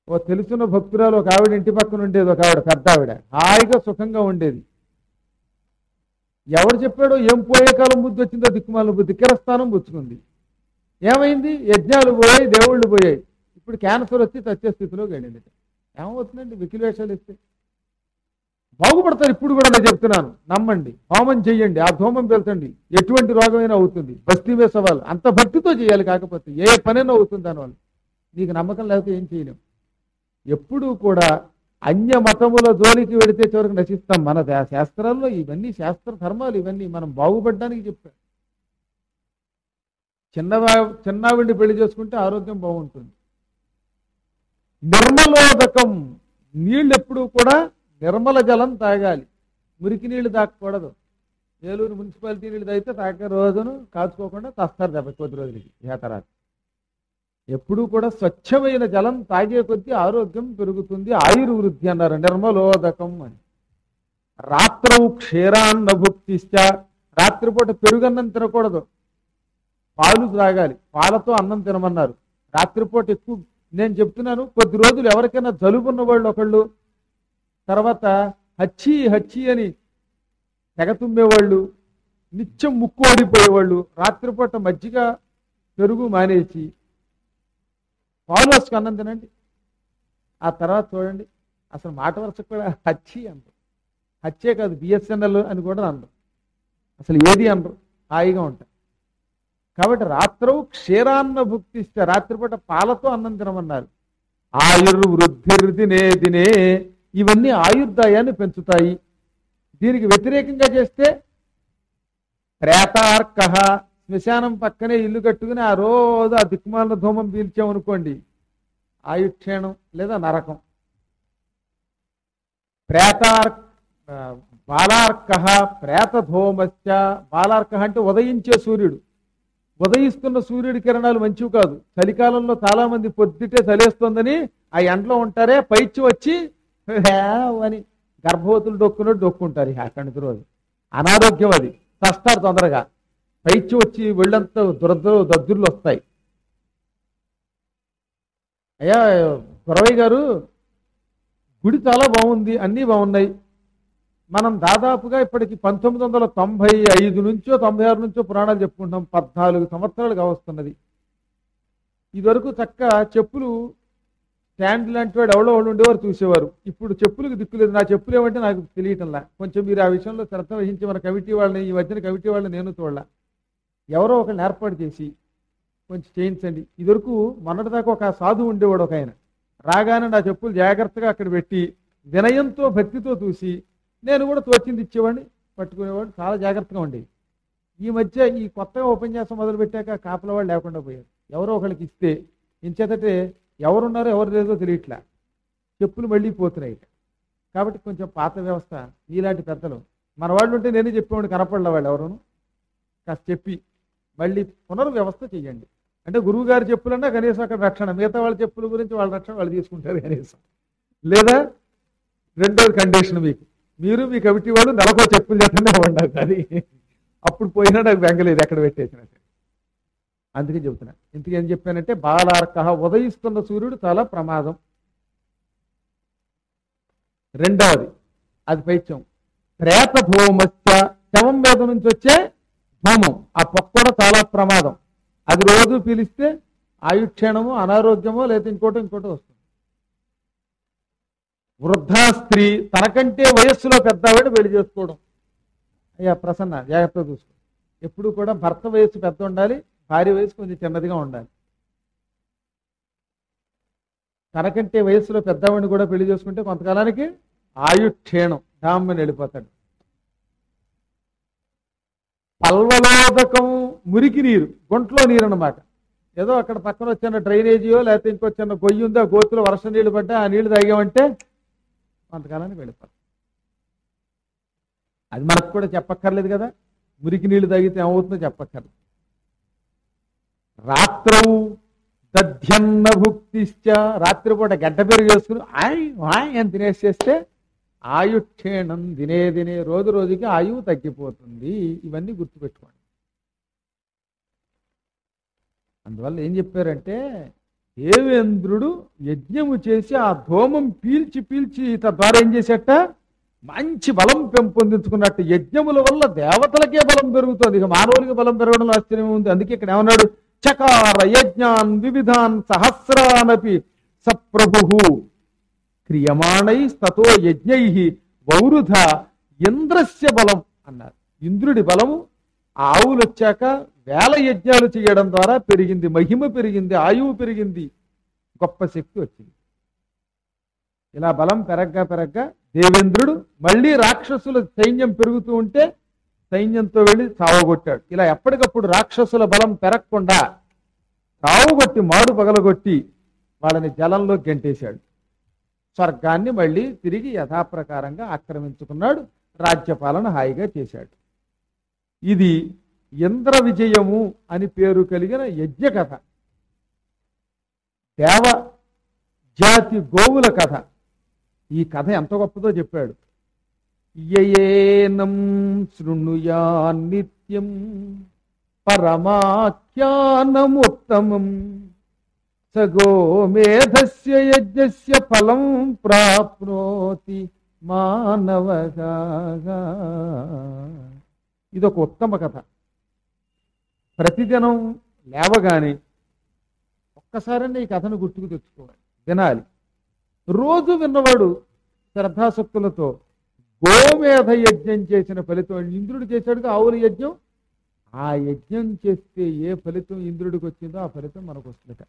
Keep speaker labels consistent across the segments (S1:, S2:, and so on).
S1: ఓ తెలుసున్న భక్తురాలు ఒక ఆవిడ ఇంటి పక్కన ఉండేది, ఒక ఆవిడ పెద్ద ఆవిడ హాయిగా సుఖంగా ఉండేది. ఎవరు చెప్పాడో ఏం పోయే కాలం బుద్ధి వచ్చిందో దిక్కుమాల బుద్ధి కిరస్థానం పుచ్చుకుంది. ఏమైంది? యజ్ఞాలు పోయాయి, దేవుళ్ళు పోయాయి. ఇప్పుడు క్యాన్సర్ వచ్చి చచ్చే స్థితిలోకి వెళ్ళింది. ఏమవుతుందండి వెకిలి వేషాలు ఇస్తే? బాగుపడతారు. ఇప్పుడు కూడా నేను చెప్తున్నాను, నమ్మండి, హోమం చెయ్యండి, ఆ ధూమం పెంచండి, ఎటువంటి రోగమైనా అవుతుంది. బస్తీ మీద సవాలు అంత భక్తితో చేయాలి. కాకపోతే ఏ పనైనా అవుతుంది దానివల్ల. నీకు నమ్మకం లేకపోతే ఏం చేయలేం. ఎప్పుడూ కూడా అన్య మతముల జోలికి వెడితే చివరికి నశిస్తాం. మన శాస్త్రాల్లో ఇవన్నీ శాస్త్ర ధర్మాలు, ఇవన్నీ మనం బాగుపడడానికి చెప్పారు. చిన్నవిడిని పెళ్లి చేసుకుంటే ఆరోగ్యం బాగుంటుంది. నిర్మలోదకం, నీళ్ళు ఎప్పుడు కూడా నిర్మల జలం తాగాలి, మురికి నీళ్లు తాగకూడదు. ఏలూరు మున్సిపాలిటీ నీళ్ళు తాగితే తాగే రోజును కాచుకోకుండా తస్తారు దెబ్బ కొద్ది రోజులకి. తర్వాత ఎప్పుడూ కూడా స్వచ్ఛమైన జలం తాగే కొద్దీ ఆరోగ్యం పెరుగుతుంది, ఆయుర్వృద్ధి అన్నారు నిర్మలోదకం అని. రాత్రౌ క్షీరాన్న భుక్తిశ్చ, రాత్రిపూట పెరుగన్నం తినకూడదు, పాలు తాగాలి, పాలతో అన్నం తినమన్నారు. రాత్రిపూట ఎక్కువ నేను చెప్తున్నాను. కొద్ది రోజులు ఎవరికైనా జలుబున్న వాళ్ళు ఒకళ్ళు, తర్వాత హచ్చి హచ్చి అని తెగ తుమ్మేవాళ్ళు, నిత్యం ముక్కు ఓడిపోయేవాళ్ళు రాత్రిపూట మజ్జిగ పెరుగు మానేసి పాలు వేసుకు అన్నం తినండి. ఆ తర్వాత చూడండి, అసలు మాట వరుసకు కూడా హచ్చి అనరు. హచ్చే కాదు, బిఎస్ఎన్ఎల్ అని కూడా అనరు, అసలు ఏది అనరు, హాయిగా ఉంటాయి. కాబట్టి రాత్రవు క్షీరాన్న భుక్తిస్తే, రాత్రిపూట పాలతో అన్నం తినమన్నారు. ఆయుర్వృద్ధిర్దినే దినే, ఇవన్నీ ఆయుర్దాయాన్ని పెంచుతాయి. దీనికి వ్యతిరేకంగా చేస్తే ప్రేతార్క, శ్మశానం పక్కనే ఇల్లు కట్టుకుని ఆ రోజు ఆ దిక్కుమాల ధూమం పీల్చామనుకోండి, ఆయుక్షేణం లేదా నరకం. బాలార్క ప్రేతధూమశ్చ, బాలార్క అంటే ఉదయించే సూర్యుడు. ఉదయిస్తున్న సూర్యుడి కిరణాలు మంచివి కాదు. చలికాలంలో చాలా మంది పొద్దుటే చలేస్తుందని ఆ ఎండలో ఉంటారే, పైచి వచ్చి అని గర్భవతులు డొక్కున్నట్టు డొక్కుంటారు. అక్కడి రోజు అనారోగ్యం, అది చస్తారు తొందరగా. పైచి వచ్చి వెళ్ళంతా దద్దుర్లు వస్తాయి. అయ్యా గురవయ్య గారు, గుడి చాలా బాగుంది, అన్నీ బాగున్నాయి. మనం దాదాపుగా ఇప్పటికి 1995 నుంచో 96 నుంచో పురాణాలు చెప్పుకుంటాం. 14 సంవత్సరాలు కావస్తున్నది. ఇదివరకు చక్క చెప్పులు స్టాండ్ లాంటి వాడు ఎవరో వాళ్ళు ఉండేవారు, చూసేవారు. ఇప్పుడు చెప్పులకు దిక్కులేదు. నా చెప్పులు ఏమంటే నాకు తెలియటంలా. కొంచెం మీరు ఆ విషయంలో శ్రద్ధ వహించి మన కమిటీ వాళ్ళని, ఈ మధ్యన కమిటీ వాళ్ళని నేను చూడాల, ఎవరో ఒకరిని ఏర్పాటు చేసి కొంచెం చేయించండి. ఇదివరకు మొన్నటిదాకా ఒక సాధువు ఉండేవాడు, ఒక ఆయన రాగానే నా చెప్పులు జాగ్రత్తగా అక్కడ పెట్టి వినయంతో భక్తితో చూసి నేను కూడా తోచింది ఇచ్చేవాడిని, పట్టుకునేవాడు, చాలా జాగ్రత్తగా ఉండేది. ఈ మధ్య ఈ కొత్తగా ఉపన్యాసం మొదలుపెట్టాక కాపల వాళ్ళు లేకుండా పోయారు. ఎవరో ఒకరికి ఇస్తే ఇంచేతటే ఎవరున్నారో ఎవరు లేదో తెలియట్లా, చెప్పులు మళ్ళీ పోతున్నాయి. కాబట్టి కొంచెం పాత వ్యవస్థ. ఇలాంటి పెద్దలు మన వాళ్ళు ఉంటే నేనే చెప్పేవాడిని, కనపడలే వాళ్ళు ఎవరును. కాస్త చెప్పి మళ్ళీ పునర్వ్యవస్థ చెయ్యండి. అంటే గురువు గారి చెప్పులన్నా కనీసం అక్కడ రక్షణ, మిగతా వాళ్ళ చెప్పుల గురించి వాళ్ళ రక్షణ వాళ్ళు తీసుకుంటారు కనీసం. లేదా రెండోది కండిషన్, మీరు మీ కమిటీ వాళ్ళు నెలకో చెప్పులు చెప్పండి ఉండాలి. అది అప్పుడు పోయినా నాకు బెంగలేదు ఎక్కడ పెట్టేసినట్టు. అందుకే చెబుతున్నా. ఇంతకీ ఏం చెప్పానంటే, బాలార్క, ఉదయిస్తున్న సూర్యుడు చాలా ప్రమాదం. రెండవది అది పైత్యం. ప్రేత ధూమశ్చ, శవం మీద నుంచి వచ్చే ధూమం, ఆ పొక్క కూడా చాలా ప్రమాదం. అది రోజు పీలిస్తే ఆయుక్షేణమో అనారోగ్యమో లేదా ఇంకోటో వస్తుంది. వృద్ధా స్త్రీ, తనకంటే వయస్సులో పెద్దవాడు పెళ్లి చేసుకోవడం. అయ్యా ప్రసన్న, జాగ్రత్తగా చూసుకో. ఎప్పుడు కూడా భర్త వయస్సు పెద్ద ఉండాలి, భార్య వయసు కొంచెం చిన్నదిగా ఉండాలి. తనకంటే వయస్సులో పెద్దవాడిని కూడా పెళ్లి చేసుకుంటే కొంతకాలానికి ఆయుక్షేణం, డామ్మని వెళ్ళిపోతాడు. పల్వలోదకం, మురికి నీరు, గుంట్లో నీరు అన్నమాట. ఏదో అక్కడ పక్కన వచ్చిన డ్రైనేజీయో లేకపోతే ఇంకొచ్చిన గొయ్యి ఉందో, ఆ గోతులో వర్షం నీళ్లు పడ్డా ఆ నీళ్లు తాగామంటే కొంతకాలానికి వెళ్ళిపోతాం. అది మనకు కూడా చెప్పక్కర్లేదు కదా, మురికి నీళ్లు తాగితే ఏమవుతుందో చెప్పక్కర్లేదు. రాత్రవు దధ్యన్న భుక్తిశ్చ, రాత్రిపూట గడ్డ పెరుగు వేసుకుని అని తినేసేస్తే ఆయుక్షేణం దినే దినే, రోజు రోజుకి ఆయువు తగ్గిపోతుంది. ఇవన్నీ గుర్తుపెట్టుకోండి. అందువల్ల ఏం చెప్పారంటే, దేవేంద్రుడు యజ్ఞము చేసి ఆ ధూమం పీల్చి పీల్చి తద్వారా ఏం చేసేట మంచి బలం పెంపొందించుకున్నట్టు యజ్ఞముల వల్ల దేవతలకే బలం పెరుగుతుంది, ఇక మానవులకి బలం పెరగడం ఆశ్చర్యం ఉంది. అందుకే ఇక్కడ ఏమన్నాడు, చకార యజ్ఞాన్ వివిధాన్ సహస్రానపి సప్రభు క్రియమాణై తతో యజ్ఞై వౌరుధ ఇంద్రస్య బలం అన్నారు. ఇంద్రుడి బలము ఆవులు వచ్చాక వేల యజ్ఞాలు చేయడం ద్వారా పెరిగింది, మహిమ పెరిగింది, ఆయువు పెరిగింది, గొప్ప శక్తి వచ్చింది. ఇలా బలం పెరగ్గా పెరగ్గా దేవేంద్రుడు మళ్ళీ రాక్షసుల సైన్యం పెరుగుతూ ఉంటే సైన్యంతో వెళ్ళి చావగొట్టాడు. ఇలా ఎప్పటికప్పుడు రాక్షసుల బలం పెరగకుండా చావుగొట్టి మాడు పగలగొట్టి వాళ్ళని జలంలో గెంటేశాడు. స్వర్గాన్ని మళ్ళీ తిరిగి యథాప్రకారంగా ఆక్రమించుకున్నాడు, రాజ్యపాలన హాయిగా చేశాడు. ఇది ఇంద్ర విజయము అని పేరు కలిగిన యజ్ఞ కథ, దేవ జాతి గోవుల కథ. ఈ కథ ఎంత గొప్పదో చెప్పాడు. యయేనం శృణుయా నిత్యం పరమాఖ్యానముత్తమం సగోమేధస్య యజ్ఞస్య ఫలం ప్రాప్నోతి మానవగా. ఇదొక ఉత్తమ కథ. ప్రతిదినం లేవగానే ఒక్కసారనే ఈ కథను గుర్తుకు తెచ్చుకోవాలి, వినాలి. రోజు విన్నవాడు శ్రద్ధాశక్తులతో గోమేధ యజ్ఞం చేసిన ఫలితం ఇంద్రుడు చేశాడుగా ఆవుల యజ్ఞం, ఆ యజ్ఞం చేస్తే ఏ ఫలితం ఇంద్రుడికి వచ్చిందో ఆ ఫలితం మనకు వస్తుందట.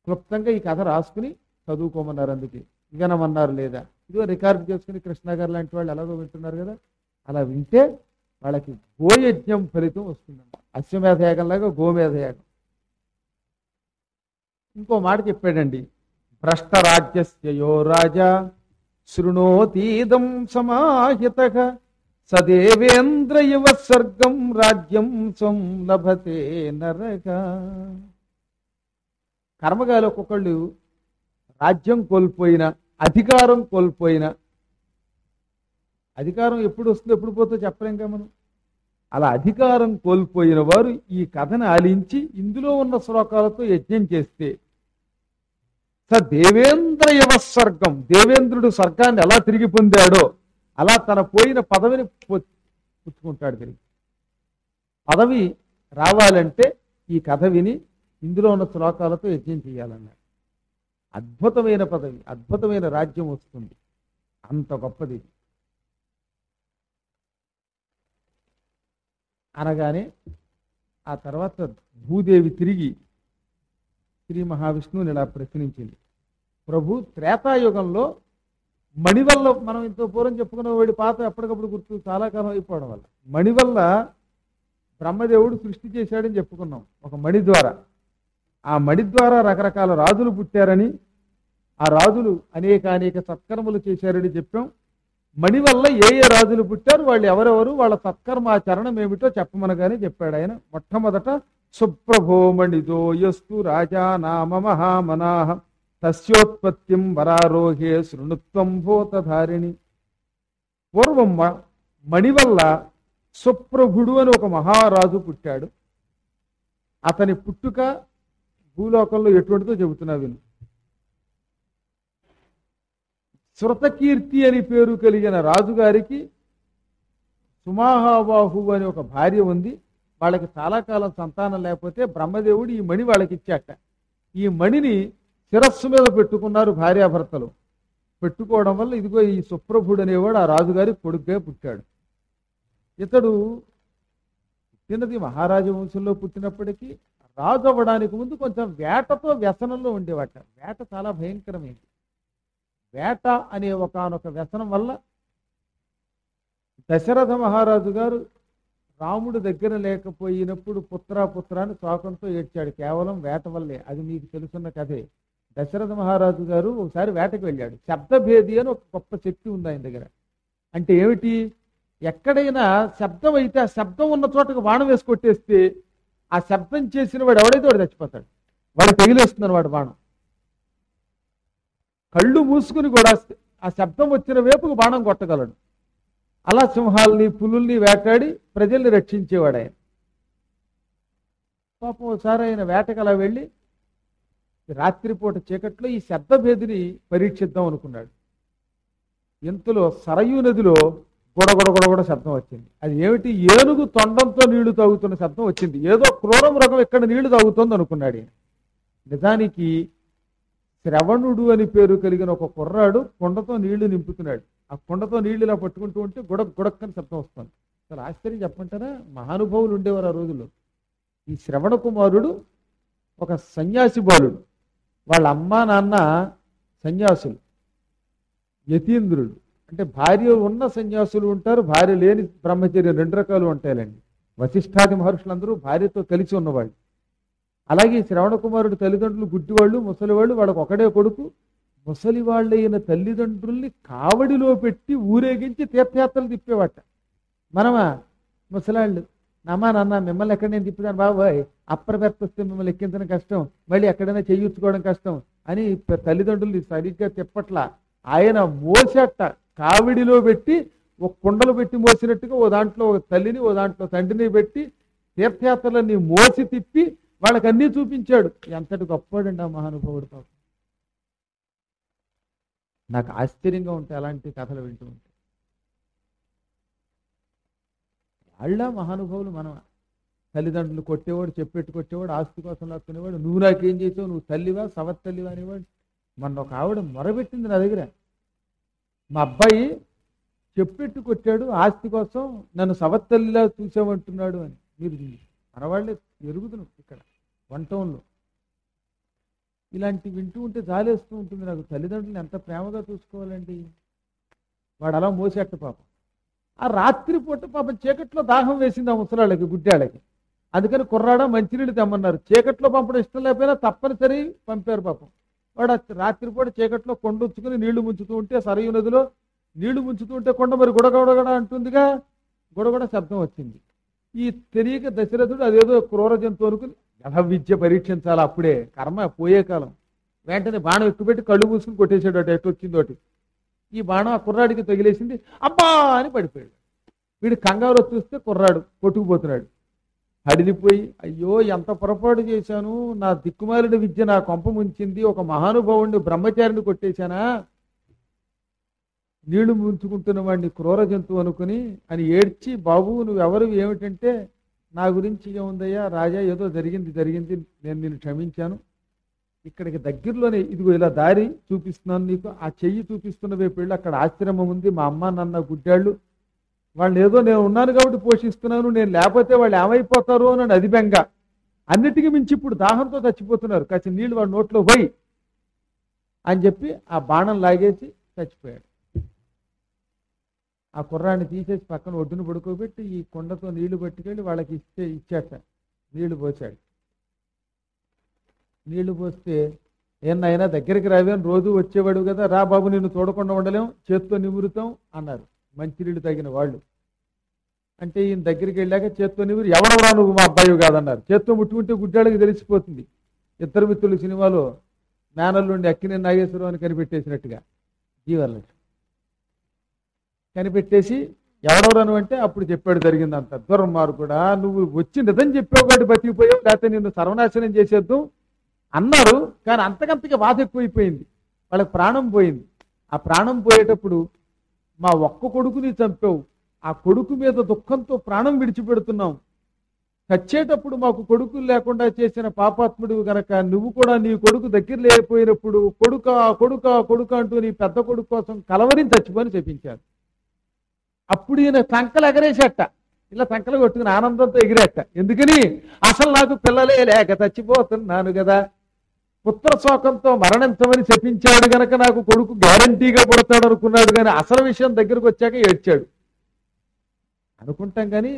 S1: క్లుప్తంగా ఈ కథ రాసుకుని చదువుకోమన్నారు, అందుకే వినమన్నారు. లేదా ఇదిగో రికార్డు చేసుకుని కృష్ణ గారు లాంటి వాళ్ళు ఎలాగో వింటున్నారు కదా, అలా వింటే వాళ్ళకి గోయజ్ఞం ఫలితం వస్తుందంట. అశ్వమేధ యాగంలాగా గోమేధ యాగం. ఇంకో మాట చెప్పాడండి, భ్రష్టరాజ్యస్యో రాజా శృణోతీదం సమాహితః సదేవేంద్ర ఇవ స్వర్గం రాజ్యం స్వం లభతే నరగా. కర్మగాలి ఒక్కొక్కళ్ళు రాజ్యం కోల్పోయిన, అధికారం కోల్పోయిన, అధికారం ఎప్పుడు వస్తుందో ఎప్పుడు పోతుందో చెప్పలేంగా మనం, అలా అధికారం కోల్పోయిన వారు ఈ కథను ఆలించి ఇందులో ఉన్న శ్లోకాలతో యజ్ఞం చేస్తే స దేవేంద్ర యవ స్వర్గం, దేవేంద్రుడు స్వర్గాన్ని ఎలా తిరిగి పొందాడో అలా తన పోయిన పదవిని పుచ్చుకుంటాడు తిరిగి. పదవి రావాలంటే ఈ కథ విని ఇందులో ఉన్న శ్లోకాలతో యజ్ఞం చేయాలన్నాడు. అద్భుతమైన పదవి, అద్భుతమైన రాజ్యం వస్తుంది, అంత గొప్పది. అనగానే ఆ తర్వాత భూదేవి తిరిగి శ్రీ మహావిష్ణువుని ఇలా ప్రశ్నించింది, ప్రభు త్రేతాయుగంలో మణి వల్ల, మనం ఇంత పూర్వం చెప్పుకున్న వాడి పాత ఎప్పటికప్పుడు గుర్తు చాలా కాలం అయిపోవడం వల్ల మణి వల్ల బ్రహ్మదేవుడు సృష్టి చేశాడని చెప్పుకున్నాం ఒక మణి ద్వారా. ఆ మణి ద్వారా రకరకాల రాజులు పుట్టారని, ఆ రాజులు అనేక సత్కర్మలు చేశారని చెప్పాం. మణి వల్ల ఏ ఏ రాజులు పుట్టారు, వాళ్ళు ఎవరెవరు, వాళ్ళ సత్కర్మాచరణం ఏమిటో చెప్పమనగానే చెప్పాడు ఆయన. మొట్టమొదట సుప్రభోమణిదో యస్తు రాజా నామ మహామనాహ తస్యోత్పత్తిం వరారోహే శృణుత్వం భూతధారిణి. పూర్వం మణి వల్ల సుప్రభుడు అని ఒక మహారాజు పుట్టాడు. అతని పుట్టుక భూలోకంలో ఎటువంటిదో చెబుతున్నా విను. శృతకీర్తి అని పేరు కలిగిన రాజుగారికి సుమాహాబాహు అని ఒక భార్య ఉంది. వాళ్ళకి చాలా కాలం సంతానం లేకపోతే బ్రహ్మదేవుడు ఈ మణి వాళ్ళకి ఇచ్చాట. ఈ మణిని శిరస్సు మీద పెట్టుకున్నారు భార్యాభర్తలు. పెట్టుకోవడం వల్ల ఇదిగో ఈ సుప్రభుడు అనేవాడు ఆ రాజుగారి కొడుకుగా పుట్టాడు. ఇతడు పుట్టినది మహారాజ వంశంలో పుట్టినప్పటికీ రాజు అవ్వడానికి ముందు కొంచెం వేటతో వ్యసనంలో ఉండేవాట. వేట చాలా భయంకరమైంది. వేట అనే ఒకానొక వ్యసనం వల్ల దశరథ మహారాజు గారు రాముడు దగ్గర లేకపోయినప్పుడు పుత్రాన్ని శోకంతో ఏడ్చాడు. కేవలం వేట వల్లే. అది మీకు తెలుసున్న కథే. దశరథ మహారాజు గారు ఒకసారి వేటకు వెళ్ళాడు. శబ్దభేది అని ఒక గొప్ప శక్తి ఉంది ఆయన దగ్గర. అంటే ఏమిటి, ఎక్కడైనా శబ్దం అయితే ఆ శబ్దం ఉన్న చోటకు బాణం వేసి కొట్టేస్తే ఆ శబ్దం చేసిన వాడు ఎవడైతే వాడు చచ్చిపోతాడు. వాడు తెగిలేస్తున్నాడు వాడు బాణం. కళ్ళు మూసుకుని కూడా ఆ శబ్దం వచ్చిన వైపుకు బాణం కొట్టగలడు. అలా సింహాల్ని పులుల్ని వేటాడి ప్రజల్ని రక్షించేవాడు ఆయన. పాపం ఒకసారి ఆయన వేటకు అలా వెళ్ళి రాత్రిపూట చీకట్లో ఈ శబ్దభేదిని పరీక్షిద్దాం అనుకున్నాడు. ఇంతలో సరయూ నదిలో గొడగొడ శబ్దం వచ్చింది. అది ఏమిటి? ఏనుగు తొండంతో నీళ్లు తాగుతున్న శబ్దం వచ్చింది. ఏదో క్రూర మృగం ఇక్కడ నీళ్లు తాగుతోంది అనుకున్నాడు ఈయన. నిజానికి శ్రవణుడు అని పేరు కలిగిన ఒక కుర్రాడు కుండతో నీళ్లు నింపుతున్నాడు. ఆ కుండతో నీళ్లు ఇలా పట్టుకుంటూ ఉంటే గుడక్కని శబ్దం వస్తుంది. అసలు ఆశ్చర్యం చెప్పంటారా, మహానుభావులు ఉండేవారు ఆ రోజుల్లో. ఈ శ్రవణ కుమారుడు ఒక సన్యాసి బాలుడు. వాళ్ళ అమ్మా నాన్న సన్యాసులు, యతీంద్రుడు. అంటే భార్య ఉన్న సన్యాసులు ఉంటారు, భార్య లేని బ్రహ్మచర్యం, 2 రకాలు ఉంటాయండి. వశిష్ఠాది మహర్షులందరూ భార్యతో కలిసి ఉన్నవాళ్ళు. అలాగే శ్రవణ కుమారుడు తల్లిదండ్రులు గుడ్డివాళ్ళు, ముసలివాళ్ళు. వాళ్ళకు ఒకడే కొడుకు. ముసలి వాళ్ళైన తల్లిదండ్రుల్ని కావడిలో పెట్టి ఊరేగించి తీర్థయాత్రలు తిప్పేవాట. మనమా ముసలాళ్ళు, నామా నాన్న మిమ్మల్ని ఎక్కడ నేను తిప్పుతాను బాబాయ్, అప్రపెత్త వస్తే మిమ్మల్ని ఎక్కించడం కష్టం, మళ్ళీ ఎక్కడైనా చెయ్యించుకోవడం కష్టం అని తల్లిదండ్రులు సరిగ్గా తిప్పట్లా. ఆయన మోసేట కావిడిలో పెట్టి ఒక కుండలు పెట్టి మోసినట్టుగా ఓ దాంట్లో ఒక తల్లిని, ఓ దాంట్లో తండ్రిని పెట్టి తీర్థయాత్రలన్నీ మోసి తిప్పి వాళ్ళకి అన్నీ చూపించాడు. ఎంతటి గొప్పవాడండి ఆ మహానుభావుడు. పాపం నాకు ఆశ్చర్యంగా ఉంటాయి అలాంటి కథలు వింటూ ఉంటాయి. వాళ్ళ మహానుభావులు మనం. తల్లిదండ్రులు కొట్టేవాడు, చెప్పెట్టు కొట్టేవాడు, ఆస్తి కోసం లాక్కునేవాడు. నువ్వు నాకేం చేసావు, నువ్వు తల్లివా సవత్తల్లివా అనేవాడు. మొన్న ఒక ఆవిడ మొరబెట్టింది నా దగ్గర, మా అబ్బాయి చెప్పెట్టు కొట్టాడు, ఆస్తి కోసం నన్ను సవత్తల్లిలా చూసామంటున్నాడు అని. మీరు మనవాళ్ళే ఎరుగుతున్నాం ఇక్కడ 1 టౌన్లో. ఇలాంటి వింటూ ఉంటే జాలేస్తూ ఉంటుంది నాకు. తల్లిదండ్రులను ఎంత ప్రేమగా చూసుకోవాలండి. వాడు అలా మోసేట పాపం. ఆ రాత్రిపూట పాపం చీకట్లో దాహం వేసింది ఆ ముసలాళ్ళకి, గుడ్డాళ్ళకి. అందుకని కుర్రాడ మంచినీళ్ళు తెమ్మన్నారు. చీకట్లో పంపడం ఇష్టం లేకపోయినా తప్పనిసరి పంపారు పాపం. వాడు రాత్రిపూట చీకట్లో కొండ ఉంచుకుని నీళ్లు ముంచుతూ ఉంటే, సరయూ నదిలో నీళ్లు ముంచుతూ ఉంటే కొండ మరి గుడగొడగడ అంటుందిగా, గుడగొడ శబ్దం వచ్చింది. ఈ తెలియక దశరథుడు అదేదో క్రూర జంతువు అనుకుని యథ విద్య పరీక్షించాలి. అప్పుడే కర్మ పోయే కాలం. వెంటనే బాణం ఎక్కుపెట్టి కళ్ళు మూసుకుని కొట్టేశాడు. అటు ఎటు వచ్చిందోటి. ఈ బాణం ఆ కుర్రాడికి తగిలేసింది. అబ్బా అని పడిపోయాడు. వీడు కంగారు చూస్తే కుర్రాడు కొట్టుకుపోతున్నాడు. అడిలిపోయి అయ్యో ఎంత పొరపాటు చేశాను, నా దిక్కుమాలిన విద్య నా కొంప ముంచింది, ఒక మహానుభావుడిని బ్రహ్మచారిని కొట్టేశానా, నీళ్లు ముంచుకుంటున్న వాడిని క్రూర జంతువు అనుకుని అని ఏడ్చి, బాబు నువ్వెవరు ఏమిటంటే, నా గురించి ఏముందయ్యా రాజా, ఏదో జరిగింది నేను నిన్ను క్షమించాను. ఇక్కడికి దగ్గరలోనే ఇదిగో ఇలా దారి చూపిస్తున్నాను నీకు, ఆ చెయ్యి చూపిస్తున్న వైపు వెళ్ళి అక్కడ ఆశ్రమం ఉంది, మా అమ్మ నాన్న గుడ్డాళ్ళు, వాళ్ళు ఏదో నేను ఉన్నాను కాబట్టి పోషిస్తున్నాను, నేను లేకపోతే వాళ్ళు ఏమైపోతారు అని అది బెంగ. అన్నిటికీ మించి ఇప్పుడు దాహంతో చచ్చిపోతున్నారు, కాస్త నీళ్లు వాడి నోట్లో పోయి అని చెప్పి ఆ బాణం లాగేసి చచ్చిపోయాడు. ఆ కుర్రాన్ని తీసేసి పక్కన ఒడ్డును పడుకోబెట్టి ఈ కొండతో నీళ్లు పట్టుకెళ్ళి వాళ్ళకి ఇచ్చాట. నీళ్లు పోసాడు. నీళ్లు పోస్తే ఏన్నైనా దగ్గరికి రావేని రోజు వచ్చేవాడు కదా, రా బాబు నిన్ను చూడకుండా ఉండలేం, చేత్తో నిమురుతాం అన్నారు మంచినీళ్ళు తగిన వాళ్ళు. అంటే ఈయన దగ్గరికి వెళ్ళాక చేత్తో నిమురు, ఎవడవరా నువ్వు మా అబ్బాయి కాదన్నారు. చేత్తో ముట్టుకుంటే గుడ్డాళ్ళకి తెలిసిపోతుంది. ఇద్దరు మిత్రులు సినిమాలో మేనల్లుండి అక్కినేని నాగేశ్వరరావు అని కనిపెట్టేసినట్టుగా జీవన్లక్ష్మి కనిపెట్టేసి ఎవడెవరను అంటే అప్పుడు చెప్పాడు జరిగిందంత. దుర్మార్గుడా, నువ్వు వచ్చి నిజం చెప్పావు కాబట్టి బతికిపోయావు, లేకపోతే నిన్ను సర్వనాశనం చేసేద్దాం అన్నారు. కానీ అంతకంతకి బాధ ఎక్కువైపోయింది, వాళ్ళకి ప్రాణం పోయింది. ఆ ప్రాణం పోయేటప్పుడు మా ఒక్క కొడుకుని చంపావు, ఆ కొడుకు మీద దుఃఖంతో ప్రాణం విడిచిపెడుతున్నాం, చచ్చేటప్పుడు మాకు కొడుకులు లేకుండా చేసిన పాపాత్ముడు గనక నువ్వు కూడా నీ కొడుకు దగ్గర లేకపోయినప్పుడు కొడుకా కొడుకా కొడుక అంటూ నీ పెద్ద కొడుకు కోసం కలవరిని చచ్చిపోని చెప్పించారు. అప్పుడు ఈయన సంకలు ఎగరేసేట, ఇలా సంకలు కొట్టుకుని ఆనందంతో ఎగిరేట. ఎందుకని, అసలు నాకు పిల్లలే లేక చచ్చిపోతున్నాను కదా, పుత్ర శోకంతో మరణించమని చెప్పించాడు గనక నాకు కొడుకు గ్యారంటీగా పుడతాడు అనుకున్నాడు. కానీ అసలు విషయం దగ్గరకు వచ్చాక ఏడ్చాడు అనుకుంటాం. కానీ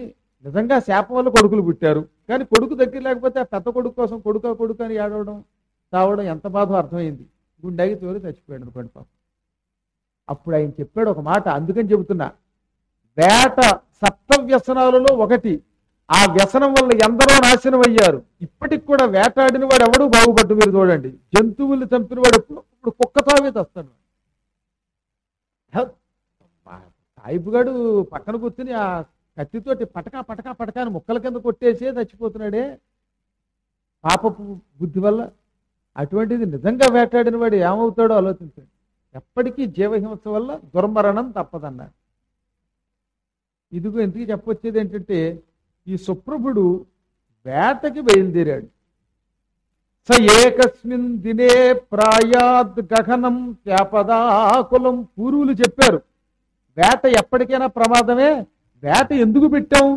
S1: నిజంగా శాపం వల్ల కొడుకులు పుట్టారు. కానీ కొడుకు దగ్గర లేకపోతే ఆ పెద్ద కొడుకు కోసం కొడుకు అని ఏడవడం తావడం ఎంత బాధో అర్థమైంది. గుండెకి తోలి చచ్చిపోయాడు అనుకోండి పాపం. అప్పుడు ఆయన చెప్పాడు ఒక మాట, అందుకని చెబుతున్నా, వేట సప్త వ్యసనాలలో ఒకటి. ఆ వ్యసనం వల్ల ఎందరో నాశనం అయ్యారు. ఇప్పటికి కూడా వేటాడిన వాడు ఎవడూ బాగుపడ్డు. మీరు చూడండి, జంతువుల్ని చంపిన వాడు ఇప్పుడు కుక్క తావే తెస్తాడు. సాయిబుగాడు పక్కన కూర్చుని ఆ కత్తితోటి పటకా పటకా పటకా అని ముక్కల కింద కొట్టేసే చచ్చిపోతున్నాడే పాపపు బుద్ధి వల్ల. అటువంటిది నిజంగా వేటాడిన వాడు ఏమవుతాడో ఆలోచించండి. ఎప్పటికీ జీవహింస వల్ల దుర్మరణం తప్పదన్నారు. ఇదిగో ఎందుకు చెప్పొచ్చేది ఏంటంటే, ఈ సుప్రభుడు వేటకి బయలుదేరాడు. స ఏకస్మిన్ దినే ప్రాయాద్ గగనం త్యాపదాకులం. పూర్వులు చెప్పారు వేట ఎప్పటికైనా ప్రమాదమే. వేట ఎందుకు పెట్టాం?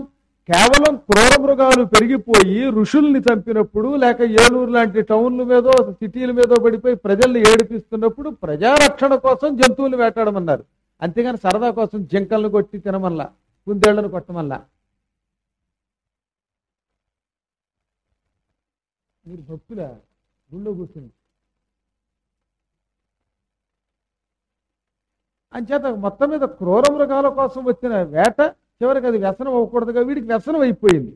S1: కేవలం క్రూర మృగాలు పెరిగిపోయి ఋషుల్ని చంపినప్పుడు, లేక ఏలూరు లాంటి టౌన్ల మీదో సిటీల మీదో పడిపోయి ప్రజల్ని ఏడిపిస్తున్నప్పుడు ప్రజారక్షణ కోసం జంతువులు వేటాడమన్నారు. అంతేగాని సరదా కోసం జింకలను కొట్టి తినమల్లా, కుందేళ్లను కొట్టమల్లా. మీరు భక్తులా గుళ్ళో కూర్చుని అంచేత మొత్తం మీద క్రూర మృగాల కోసం వచ్చిన వేట చివరికి అది వ్యసనం అవ్వకూడదుగా, వీడికి వ్యసనం అయిపోయింది.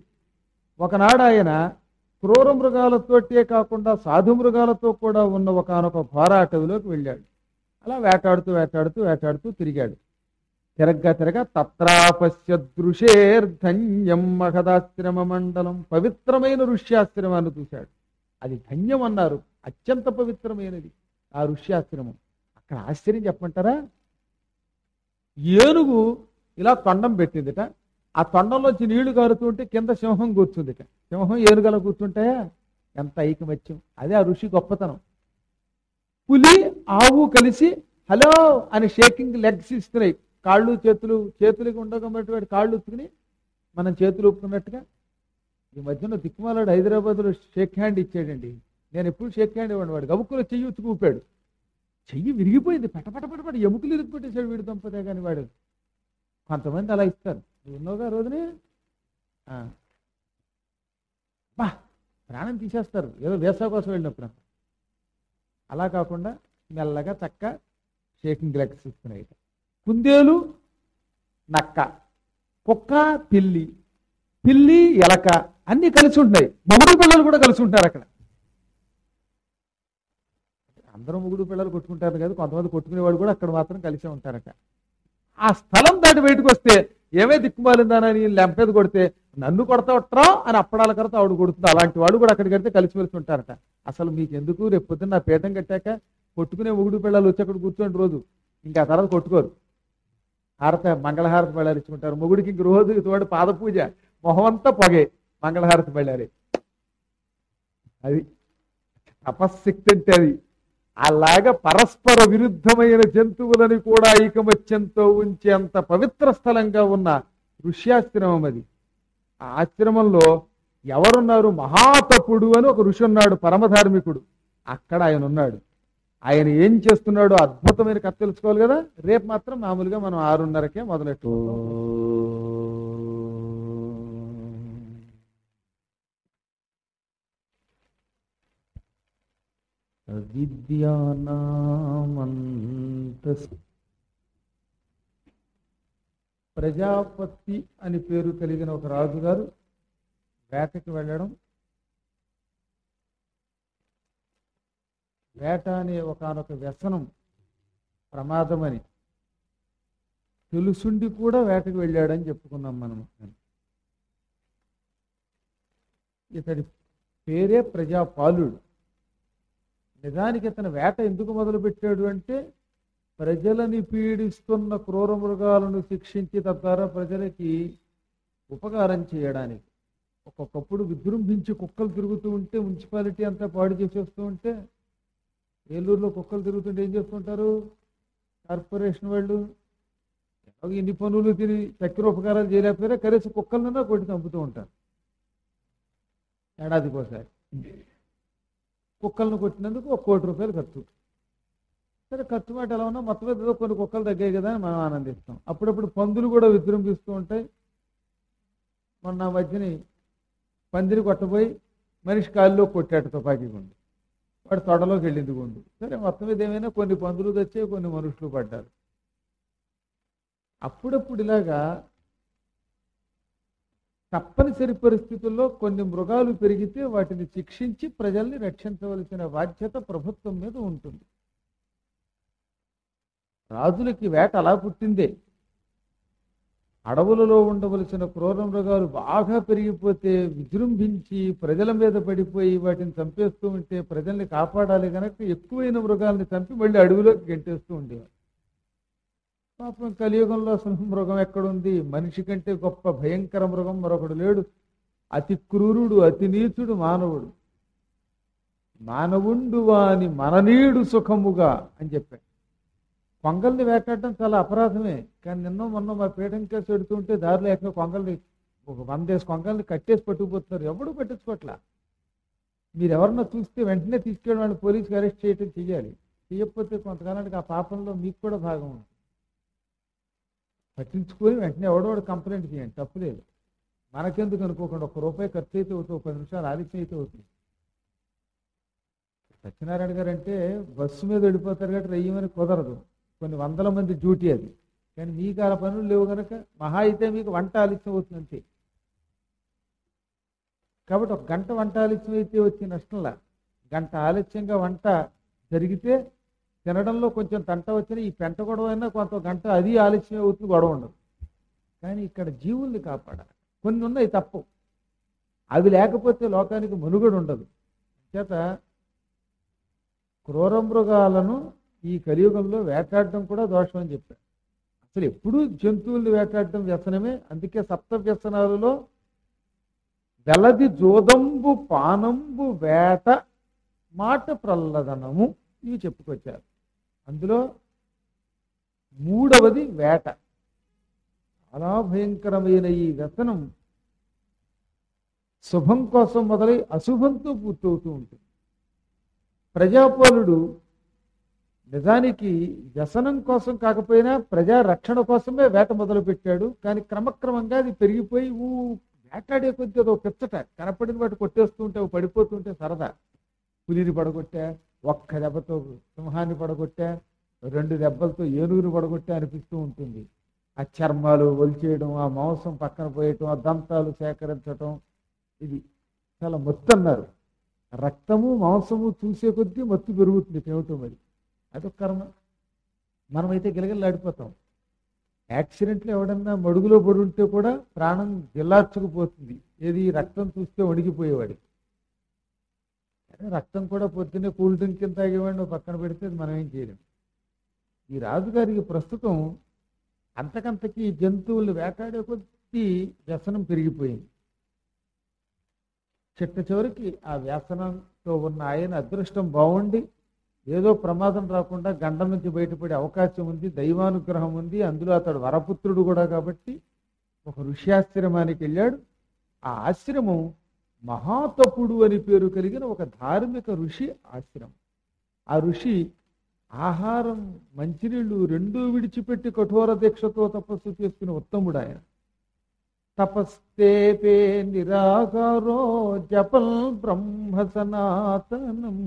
S1: ఒకనాడు ఆయన క్రూర మృగాలతోటే కాకుండా సాధు మృగాలతో కూడా ఉన్న ఒకానొక ఘోర అటవిలోకి వెళ్ళాడు. అలా వేటాడుతూ వేటాడుతూ వేటాడుతూ తిరిగాడు. తిరగ్గా తత్రాపశ్యదృశేర్ధన్యం మహదాశ్రమ మండలం. పవిత్రమైన ఋష్యాశ్రమాన్ని చూశాడు. అది ధన్యం అన్నారు, అత్యంత పవిత్రమైనది ఆ ఋష్యాశ్రమం. అక్కడ ఆశ్చర్యం చెప్పమంటారా? ఏనుగు ఇలా తొండం పెట్టిందిట. ఆ తొండంలోంచి నీళ్లు కారుతుంటే కింద సింహం కూర్చుందిట. సింహం ఏనుగల కూర్చుంటాయా? ఎంత ఐకమత్యం! అదే ఆ ఋషి గొప్పతనం. పులి ఆవు కలిసి హలో అని షేకింగ్ లెగ్స్ ఇస్తున్నాయి. కాళ్ళు చేతులకి ఉండకపోతే వాడి కాళ్ళు ఉత్తుకుని మనం చేతులు ఊపుకున్నట్టుగా. ఈ మధ్యన దిక్కుమాలాడు హైదరాబాద్లో షేక్ హ్యాండ్ ఇచ్చాడండి. నేను ఎప్పుడు షేక్ హ్యాండ్ ఇవ్వండి. వాడు గబుక్కులో చెయ్యి ఉత్తుకు ఊపాడు. చెయ్యి విరిగిపోయింది. పటపట ఎముకలు ఇరుక్కుపెట్టేశాడు వీడి దంపతే. కానీ వాడు కొంతమంది అలా ఇస్తారు. నువ్వు ఉన్నావుగా రోజునే బా ప్రాణం తీసేస్తారు ఏదో వేసా కోసం వెళ్ళినప్పుడు. అలా కాకుండా మెల్లగా చక్క షేకింగ్ లెగ్స్ ఇస్తున్నాయి. కుందేలు నక్క, కుక్క పిల్లి, పిల్లి ఎలక అన్నీ కలిసి ఉంటాయి. మొగుడు పిల్లలు కూడా కలిసి ఉంటారు అక్కడ. అందరూ మొగుడు పిల్లలు కొట్టుకుంటారు కదా, కొంతమంది కొట్టుకునేవాడు కూడా అక్కడ మాత్రం కలిసే ఉంటారట. ఆ స్థలం దాటి బయటకు వస్తే ఏమే దిక్కుమాలిందానని లెంపేది కొడితే నన్ను కొడతావట్రా అని అప్పడాల కరత ఆవిడ కొడుతుంది. అలాంటి వాడు కూడా అక్కడికి వెళ్తే కలిసిమెలిసి ఉంటారట. అసలు మీకు ఎందుకు? రేపు పొద్దున్న నా పీఠం కట్టాక కొట్టుకునే మొగుడు పిల్లలు వచ్చి అక్కడ కూర్చోండి రోజు. ఇంకా తర్వాత కొట్టుకోరు. మంగళహారతి బళ్ళారు ఇచ్చుకుంటారు. మొగుడికి ఇంక రోజు తోడు పాదపూజ, మొహమంతా పొగే, మంగళహారతి బళ్ళారి. అది తపశ్శక్తి అంటే అది. అలాగా పరస్పర విరుద్ధమైన జంతువులని కూడా ఐకమత్యంతో ఉంచేంత పవిత్ర స్థలంగా ఉన్న ఋష్యాశ్రమం అది. ఆ ఆశ్రమంలో ఎవరున్నారు? మహాతపుడు అని ఒక ఋషి ఉన్నాడు, పరమధార్మికుడు. అక్కడ ఆయన ఉన్నాడు. ఆయన ఏం చేస్తున్నాడో అద్భుతమైన కథ తెలుసుకోవాలి కదా. రేపు మాత్రం మామూలుగా మనం 6:30కే మొదలెట్టు. ప్రజాపతి అని పేరు కలిగిన ఒక రాజుగారు వేటకి వెళ్ళడం, వేట అనే ఒకనొక వ్యసనం ప్రమాదమని తెలుసుండి కూడా వేటకు వెళ్ళాడని చెప్పుకున్నాం మనం. ఇతడి పేరే ప్రజాపాలుడు. నిజానికి ఇతను వేట ఎందుకు మొదలుపెట్టాడు అంటే, ప్రజలని పీడిస్తున్న క్రూర మృగాలను శిక్షించి తద్వారా ప్రజలకి ఉపకారం చేయడానికి. ఒక్కొక్కప్పుడు విజృంభించి కుక్కలు తిరుగుతూ ఉంటే మున్సిపాలిటీ అంతా పాడు చేసేస్తూ ఉంటే, ఏలూరులో కుక్కలు తిరుగుతుంటే ఏం చేస్తుంటారు కార్పొరేషన్ వాళ్ళు? ఇన్ని పనులు తిని చక్కెర ఉపకారాలు చేయలేకపోయినా కనీసం కుక్కలన్నా కొట్టి చంపుతూ ఉంటారు ఏడాదికోసారి. కుక్కలను కొట్టినందుకు ₹1 కోటి ఖర్చు. సరే, ఖర్చు మాట ఎలా ఉన్నా మొత్తం ఏదో కొన్ని కుక్కలు తగ్గాయి కదా అని మనం ఆనందిస్తాం. అప్పుడప్పుడు పందులు కూడా విజృంభిస్తూ ఉంటాయి. మొన్న మధ్యని పందిని కొట్టబోయి మనిషి కాల్లో కొట్టాడు తుపాకీ గుండు. వాడు తొడలోకి వెళ్ళింది గుండు. సరే, మొత్తం మీద ఏమైనా కొన్ని పందులు తెచ్చాయి, కొన్ని మనుషులు పడ్డారు. అప్పుడప్పుడు ఇలాగా తప్పనిసరి పరిస్థితుల్లో కొన్ని మృగాలు పెరిగితే వాటిని శిక్షించి ప్రజల్ని రక్షించవలసిన బాధ్యత ప్రభుత్వం మీద ఉంటుంది. రాజులకి వేట అలా పుట్టిందే. అడవులలో ఉండవలసిన క్రూర మృగాలు బాగా పెరిగిపోతే విజృంభించి ప్రజల మీద పడిపోయి వాటిని చంపేస్తూ ఉంటే ప్రజల్ని కాపాడాలి కనుక ఎక్కువైన మృగాల్ని చంపి మళ్ళీ అడవిలోకి గెంటేస్తూ ఉండేవారు. పాపం కలియుగంలో అసలు మృగం ఎక్కడుంది? మనిషి కంటే గొప్ప భయంకర మృగం మరొకడు లేడు. అతి క్రూరుడు, అతి నీచుడు మానవుడు. మానవుండు వాని మననీడు సుఖముగా అని చెప్పాడు. కొంగల్ని వేటాడటం చాలా అపరాధమే. కానీ నిన్న మొన్న మా పీఠం కేసు పెడుతుంటే దారిలో ఎక్కడ కొంగల్ని ఒక 100 కొంగల్ని కట్టేసి పట్టుకుపోతున్నారు. ఎవడు పట్టించుకోవట్లా. మీరు ఎవరన్నా చూస్తే వెంటనే తీసుకెళ్ళి వాళ్ళని పోలీసుకి అరెస్ట్ చేయటం చెయ్యాలి. చేయకపోతే కొంతకాలానికి ఆ పాపంలో మీకు కూడా భాగం ఉంది. పట్టించుకొని వెంటనే ఎవడోడు కంప్లైంట్ చేయండి, తప్పులేదు. మనకెందుకు అనుకోకుండా ₹1 ఖర్చు అయితే అవుతుంది, 10 నిమిషాలు ఆలస్యం అయితే అవుతుంది. సత్యనారాయణ గారు అంటే బస్సు మీద వెళ్ళిపోతారు కాబట్టి రెయ్యమని కుదరదు. కొన్ని వందల మంది డ్యూటీ అది. కానీ మీకు ఆ పనులు లేవు కనుక మహా అయితే మీకు వంట ఆలస్యం అవుతుంది అంతే. కాబట్టి 1 గంట వంట ఆలస్యం అయితే వచ్చే నష్టంలా, గంట ఆలస్యంగా వంట జరిగితే తినడంలో కొంచెం తంట వచ్చిన ఈ పెంట గొడవ అయినా కొంత గంట అది ఆలస్యం అవుతుంది, గొడవ ఉండదు. కానీ ఇక్కడ జీవుల్ని కాపాడాలి. కొన్ని ఉన్నాయి తప్పు, అవి లేకపోతే లోకానికి మనుగడ ఉండదు. చేత క్రూర మృగాలను ఈ కలియుగంలో వేటాడటం కూడా దోషం అని చెప్పారు. అసలు ఎప్పుడూ జంతువుల్ని వేటాడటం వ్యసనమే. అందుకే సప్త వ్యసనాలలో వెలది జోదంబు పానంబు వేట మాట ప్రల్లదనము ఇవి చెప్పుకొచ్చారు. అందులో 3వది వేట. చాలా భయంకరమైన ఈ వ్యసనం శుభం కోసం మొదలై అశుభంతో పూర్తవుతూ ఉంటుంది. ప్రజాపాలుడు నిజానికి వ్యసనం కోసం కాకపోయినా ప్రజా రక్షణ కోసమే వేట మొదలుపెట్టాడు. కానీ క్రమక్రమంగా అది పెరిగిపోయి వేటాడే కొద్ది అదో పిచ్చట, కనపడిన వాటి కొట్టేస్తూ ఉంటే పడిపోతుంటే సరదా. పులిని పడగొట్టా, ఒక్క దెబ్బతో సింహాన్ని పడగొట్టా, 2 దెబ్బలతో ఏనుగుని పడగొట్టా అనిపిస్తూ ఉంటుంది. ఆ చర్మాలు ఒలిచేయడం, ఆ మాంసం పక్కన పోయటం, ఆ దంతాలు సేకరించటం, ఇది చాలా మత్తు అన్నారు. రక్తము మాంసము చూసే కొద్దీ మత్తు పెరుగుతుంది, తినటం. మరి అదొక కర్మ. మనమైతే గిలగిల్లాడిపోతాం. యాక్సిడెంట్లో ఎవడన్నా మడుగులో పడి ఉంటే కూడా ప్రాణం గిల్లార్చుకుపోతుంది. ఏది రక్తం చూస్తే వణికిపోయేవాడికి. రక్తం కూడా పొద్దున్నే కూల్ డ్రింక్ కింద తాగేవాడిని పక్కన పెడితే మనం ఏం చేయలేం. ఈ రాజుగారికి ప్రస్తుతం అంతకంతకీ జంతువులు వేటాడే కొద్దీ వ్యసనం పెరిగిపోయింది. చివరికి ఆ వ్యసనంతో ఉన్న ఆయన అదృష్టం బాగుండి ఏదో ప్రమాదం రాకుండా గండం నుంచి బయటపడే అవకాశం ఉంది, దైవానుగ్రహం ఉంది. అందులో అతడు వరపుత్రుడు కూడా కాబట్టి ఒక ఋష్యాశ్రమానికి వెళ్ళాడు. ఆ ఆశ్రమం మహాతపుడు అని పేరు కలిగిన ఒక ధార్మిక ఋషి ఆశ్రమం. ఆ ఋషి ఆహారం మంచినీళ్లు రెండూ విడిచిపెట్టి కఠోర దీక్షతో తపస్సు చేసుకునే ఉత్తముడు ఆయన. తపస్తేపే నిరాకారో జపల్ బ్రహ్మ సనాతనం.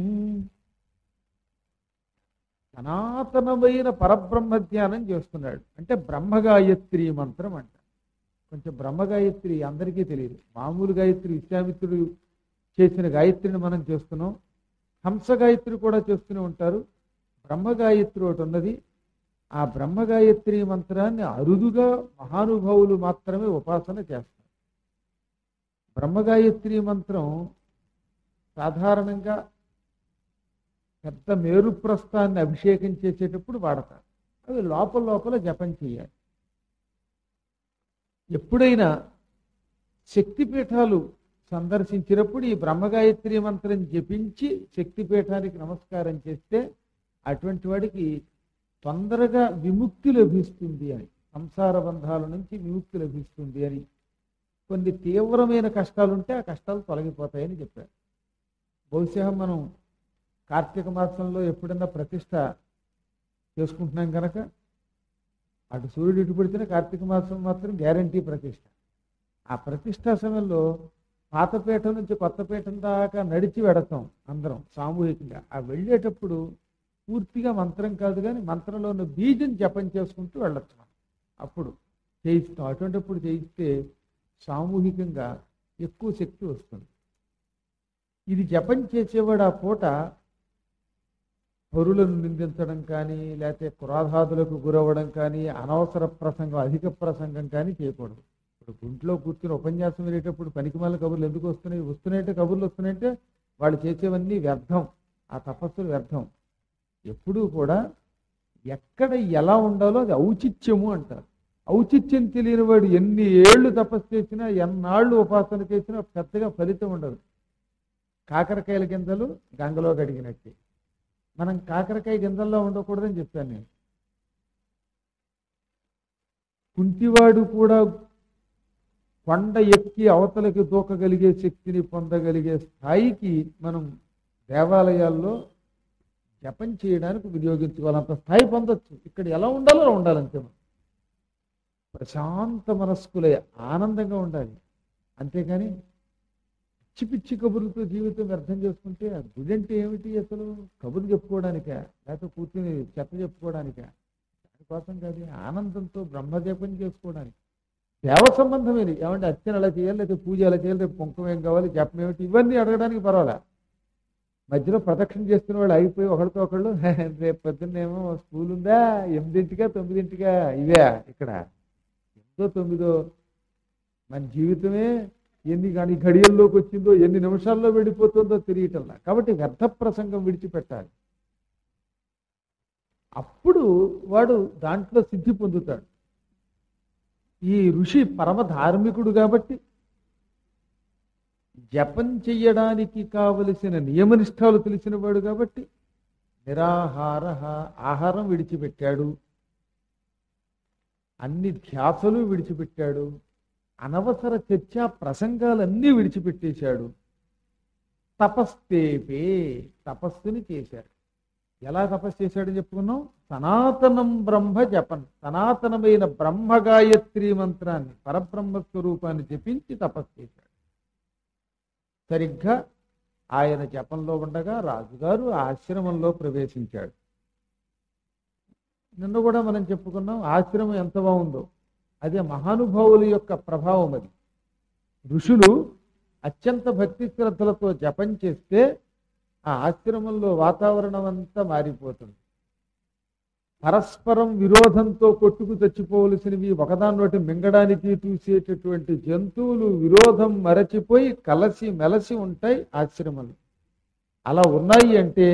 S1: సనాతనమైన పరబ్రహ్మ ధ్యానం చేస్తున్నాడు. అంటే బ్రహ్మగాయత్రి మంత్రం అంట. కొంచెం బ్రహ్మగాయత్రి అందరికీ తెలియదు. మామూలు గాయత్రి విశ్వామిత్రుడు చేసిన గాయత్రిని మనం చేస్తున్నాం. హంస గాయత్రి కూడా చేస్తూనే ఉంటారు. బ్రహ్మగాయత్రి ఒకటి ఉన్నది. ఆ బ్రహ్మగాయత్రి మంత్రాన్ని అరుదుగా మహానుభావులు మాత్రమే ఉపాసన చేస్తారు. బ్రహ్మగాయత్రి మంత్రం సాధారణంగా పెద్ద మేరుప్రస్థాన్ని అభిషేకం చేసేటప్పుడు వాడతారు. అవి లోపల జపం చేయాలి. ఎప్పుడైనా శక్తిపీఠాలు సందర్శించినప్పుడు ఈ బ్రహ్మగాయత్రి మంత్రం జపించి శక్తిపీఠానికి నమస్కారం చేస్తే అటువంటి వాడికి తొందరగా విముక్తి లభిస్తుంది అని, సంసార బంధాల నుంచి విముక్తి లభిస్తుంది అని, కొన్ని తీవ్రమైన కష్టాలు ఉంటే ఆ కష్టాలు తొలగిపోతాయని చెప్పారు. బహుశా మనం కార్తీక మాసంలో ఎప్పుడన్నా ప్రతిష్ట చేసుకుంటున్నాం కనుక అటు సూర్యుడు ఇటు పడితేనే కార్తీక మాసం మాత్రం గ్యారంటీ ప్రతిష్ట. ఆ ప్రతిష్టా సమయంలో పాతపీఠం నుంచి కొత్తపీఠం దాకా నడిచి వెడతాం అందరం సామూహికంగా. ఆ వెళ్ళేటప్పుడు పూర్తిగా మంత్రం కాదు కానీ మంత్రంలో ఉన్న బీజం జపం చేసుకుంటూ వెళ్ళొచ్చు. అప్పుడు చేయిస్తాం. అటువంటిప్పుడు చేయిస్తే సామూహికంగా ఎక్కువ శక్తి వస్తుంది. ఇది జపం చేసేవాడు ఆ పూట పరులను నిందించడం కానీ, లేకపోతే క్రోధాదులకు గురవ్వడం కానీ, అనవసర ప్రసంగం, అధిక ప్రసంగం కానీ చేయకూడదు. ఇప్పుడు గుంట్లో కూర్చుని ఉపన్యాసం వినేటప్పుడు పనికిమాల కబుర్లు ఎందుకు వస్తున్నాయి? వస్తున్నాయంటే కబుర్లు వస్తున్నాయంటే వాళ్ళు చేసేవన్నీ వ్యర్థం, ఆ తపస్సులు వ్యర్థం. ఎప్పుడూ కూడా ఎక్కడ ఎలా ఉండాలో అది ఔచిత్యము అంటారు. ఔచిత్యం తెలియని వాడు ఎన్ని ఏళ్ళు తపస్సు చేసినా, ఎన్నాళ్ళు ఉపాసన చేసినా పెద్దగా ఫలితం ఉండదు. కాకరకాయల గింజలు గంగలో గడిగినట్టే. మనం కాకరకాయ గింజల్లో ఉండకూడదని చెప్పాను నేను. కుంటివాడు కూడా కొండ ఎక్కి అవతలకి దూకగలిగే శక్తిని పొందగలిగే స్థాయికి మనం దేవాలయాల్లో జపం చేయడానికి వినియోగించుకోవాలి. అంత స్థాయి పొందొచ్చు. ఇక్కడ ఎలా ఉండాలో అలా ఉండాలంతే. మనం ప్రశాంత మనస్కులే ఆనందంగా ఉండాలి. అంతేకాని పిచ్చి పిచ్చి కబుర్లతో జీవితం వ్యర్థం చేసుకుంటే ఆ గుడి అంటే ఏమిటి? అసలు కబుర్లు చెప్పుకోవడానికా, లేకపోతే కూర్చుని చెత్త చెప్పుకోవడానికా? దానికోసం కాదు, ఆనందంతో బ్రహ్మజపం చేసుకోవడానికి. దేవ సంబంధమేది. ఏమంటే అర్చన ఎలా చేయాలి, లేకపోతే పూజ ఎలా చేయాలి, రేపు కుంకుమ ఏం కావాలి, జపం ఏమిటి, ఇవన్నీ అడగడానికి పర్వాలే. మధ్యలో ప్రదక్షిణ చేస్తున్న వాళ్ళు అయిపోయి ఒకరితో ఒకళ్ళు రేపు పొద్దున్నేమో స్కూల్ ఉందా, 8ంటికా 9ంటికా, ఇవే ఇక్కడ 8ో 9ో. మన జీవితమే ఎన్ని కానీ గడియల్లోకి వచ్చిందో, ఎన్ని నిమిషాల్లో వెళ్ళిపోతుందో తెలియటంలా. కాబట్టి వ్యర్థ ప్రసంగం విడిచిపెట్టాలి. అప్పుడు వాడు దాంట్లో సిద్ధి పొందుతాడు. ఈ ఋషి పరమ ధార్మికుడు కాబట్టి జపం చెయ్యడానికి కావలసిన నియమనిష్టాలు తెలిసినవాడు కాబట్టి నిరాహార, ఆహారం విడిచిపెట్టాడు, అన్ని ధ్యాసలు విడిచిపెట్టాడు, అనవసర చర్చా ప్రసంగాలన్నీ విడిచిపెట్టేశాడు. తపస్తేపే, తపస్సుని చేశాడు. ఎలా తపస్సు చేశాడని చెప్పుకున్నాం? సనాతనం బ్రహ్మ జపన్, సనాతనమైన బ్రహ్మ గాయత్రి మంత్రాన్ని, పరబ్రహ్మ స్వరూపాన్ని జపించి తపస్సు చేశాడు. సరిగ్గా ఆయన జపంలో ఉండగా రాజుగారు ఆశ్రమంలో ప్రవేశించాడు. నిన్న కూడా మనం చెప్పుకున్నాం ఆశ్రమం ఎంత బాగుందో. అదే మహానుభావుల యొక్క ప్రభావం. అది ఋషులు అత్యంత భక్తి శ్రద్ధలతో జపం చేస్తే ఆ ఆశ్రమంలో వాతావరణం అంతా మారిపోతుంది. పరస్పరం విరోధంతో కొట్టుకు చచ్చిపోవలసినవి ఒకదాన్నోటి మింగడానికి చూసేటటువంటి జంతువులు విరోధం మరచిపోయి కలసి మెలసి ఉంటాయి ఆశ్రమాలు. అలా ఉన్నాయి అంటే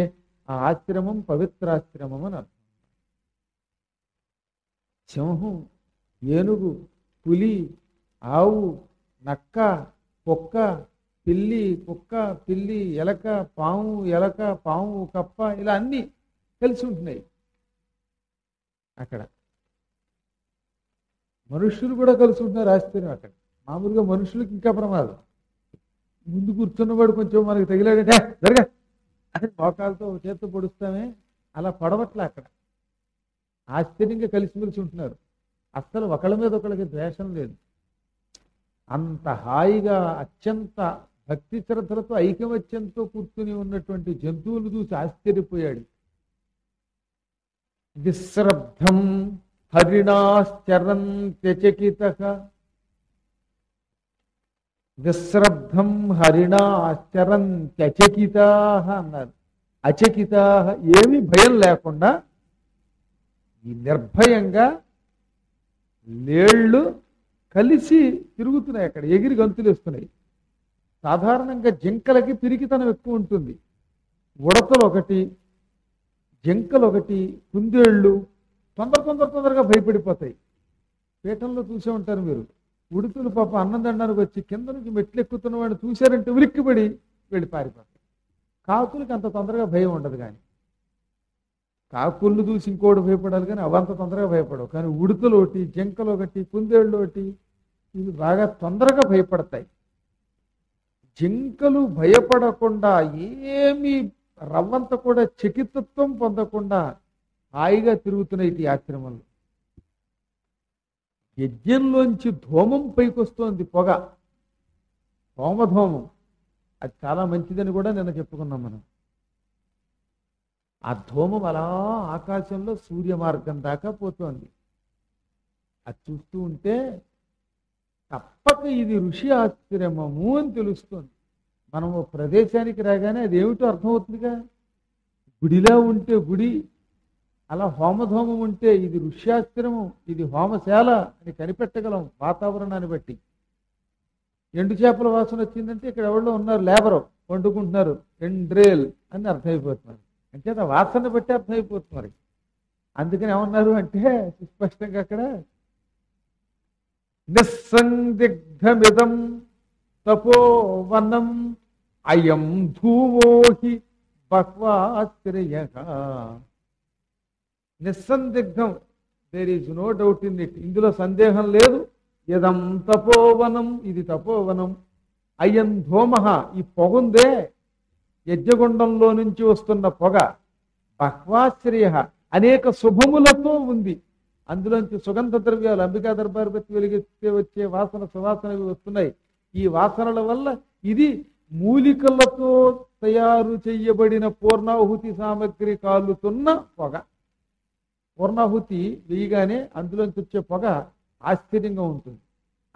S1: ఆ ఆశ్రమం పవిత్రాశ్రమం అని అర్థం. సింహం, ఏనుగు, పులి, ఆవు, నక్క, కుక్క, పిల్లి, కుక్క, పిల్లి, ఎలక, పాము, ఎలక, పాము, కప్ప, ఇలా అన్నీ కలిసి ఉంటున్నాయి అక్కడ. మనుషులు కూడా కలిసి ఉంటున్నారు. ఆశ్చర్యం అక్కడ. మామూలుగా మనుషులకి ఇంకా ప్రమాదం. ముందు కూర్చున్నవాడు కొంచెం మనకి తగిలాడంటే జరగా అని మోకాలతో చేత్తో పొడుస్తామే, అలా పడవట్లే అక్కడ. ఆశ్చర్యంగా కలిసిమెలిసి ఉంటున్నారు. అస్సలు ఒకళ్ళ మీద ఒకళ్ళకి ద్వేషం లేదు. అంత హాయిగా అత్యంత భక్తి శ్రద్ధలతో ఐకమత్యంతో కూర్చుని ఉన్నటువంటి జంతువులు చూసి ఆశ్చర్యపోయాడు. విశ్రబ్ధం హరిణాశ్చరంత్యచకితః, విశ్రబ్ధం హరిణాశ్చరంత్యచకితాః అన్నారు. అచకితాః, ఏమీ భయం లేకుండా ఈ నిర్భయంగా లేళ్ళు కలిసి తిరుగుతున్నాయి అక్కడ, ఎగిరి గంతులు వేస్తున్నాయి. సాధారణంగా జింకలకి పిరికితనం ఎక్కువ ఉంటుంది. ఉడతలు ఒకటి, జింకలు ఒకటి, కుందేళ్ళు తొందరగా భయపడిపోతాయి. పీఠంలో చూసే ఉంటారు మీరు. ఉడుతులు పాప అన్నం తినడానికి వచ్చి కింద నుంచి మెట్లు ఎక్కుతున్న వాడిని చూశారంటే ఉలిక్కిపడి వెళ్ళి పారిపోతాయి. కాకులకి అంత తొందరగా భయం ఉండదు. కానీ కాకుళ్ళు చూసి ఇంకోటి భయపడాలి, కానీ అవంత తొందరగా భయపడవు. కానీ ఉడుతలు ఒకటి, జింకలు ఒకటి, కుందేళ్ళు ఒకటి, ఇవి బాగా తొందరగా భయపడతాయి. జింకలు భయపడకుండా, ఏమీ రవ్వంత కూడా చకితత్వం పొందకుండా హాయిగా తిరుగుతున్నాయి ఈ ఆశ్రమంలో. యజ్ఞంలోంచి ధూమం పైకొస్తోంది, పొగ, హోమధూమం. అది చాలా మంచిదని కూడా నిన్న చెప్పుకున్నాం మనం. ఆ ధూమం అలా ఆకాశంలో సూర్య మార్గం దాకా పోతోంది. అది చూస్తూ ఉంటే తప్పక ఇది ఋషి ఆశ్రమము అని తెలుస్తుంది. మనము ప్రదేశానికి రాగానే అది ఏమిటో అర్థమవుతుందిగా. గుడిలా ఉంటే గుడి, అలా హోమధోమం ఉంటే ఇది ఋష్యాశ్రమం, ఇది హోమశాల అని కనిపెట్టగలం వాతావరణాన్ని బట్టి. ఎండు చేపల వాసన వచ్చిందంటే ఇక్కడ ఎవరో ఉన్నారు, లేబరు వండుకుంటున్నారు, ఎండ్రేల్ అని అర్థమైపోతున్నారు. అంటే ఆ వాసన బట్టి అర్థమైపోతున్నారు. అందుకని ఏమన్నారు అంటే సుస్పష్టంగా అక్కడ నిస్సందిగ్ధమిదం తపోవనం అయం ధూమోహి బహ్వాశ్రయః. నిస్సందిగ్ధం, there is no doubt in it, ఇందులో సందేహం లేదు. ఇదం తపోవనం, ఇది తపోవనం. అయం ధూమః, ఈ పొగుందే యజ్ఞగుండంలో నుంచి వస్తున్న పొగ, బహ్వాశ్రయః, అనేక శుభములతో ఉంది. అందులోంచి సుగంధ ద్రవ్యాలు అంబికా దర్బారు పెట్టి వెలిగిస్తే వచ్చే వాసన, సువాసనవి వస్తున్నాయి. ఈ వాసనల వల్ల ఇది మూలికలతో తయారు చేయబడిన పూర్ణాహుతి సామగ్రి కాలుతున్న పొగ. పూర్ణాహుతి వేయగానే అందులోంచి వచ్చే పొగ ఆశ్చర్యంగా ఉంటుంది,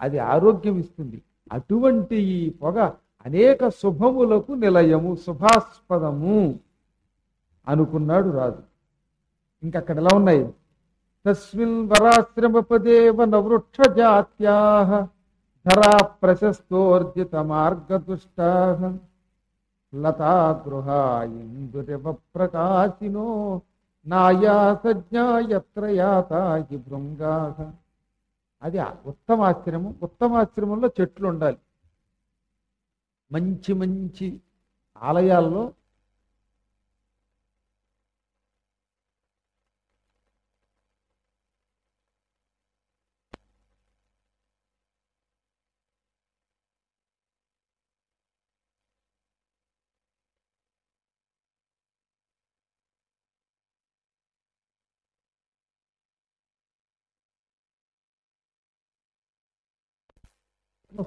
S1: అది ఆరోగ్యం ఇస్తుంది. అటువంటి ఈ పొగ అనేక శుభములకు నిలయము, శుభాస్పదము అనుకున్నాడు రాజు. ఇంకక్కడ ఎలా ఉన్నాయి? తస్మిన్ వరాశ్రమపదేవ నవృక్ష జాత్యాః ధరా ప్రశస్తోర్జిత మార్గదుష్టాః లతా గృహా ఇందురివ ప్రకాశినో నాయా సజ్ఞా యత్ర యాతాహి భృంగాః. అది ఉత్తమాశ్రమం. ఉత్తమాశ్రమంలో చెట్లు ఉండాలి. మంచి మంచి ఆలయాల్లో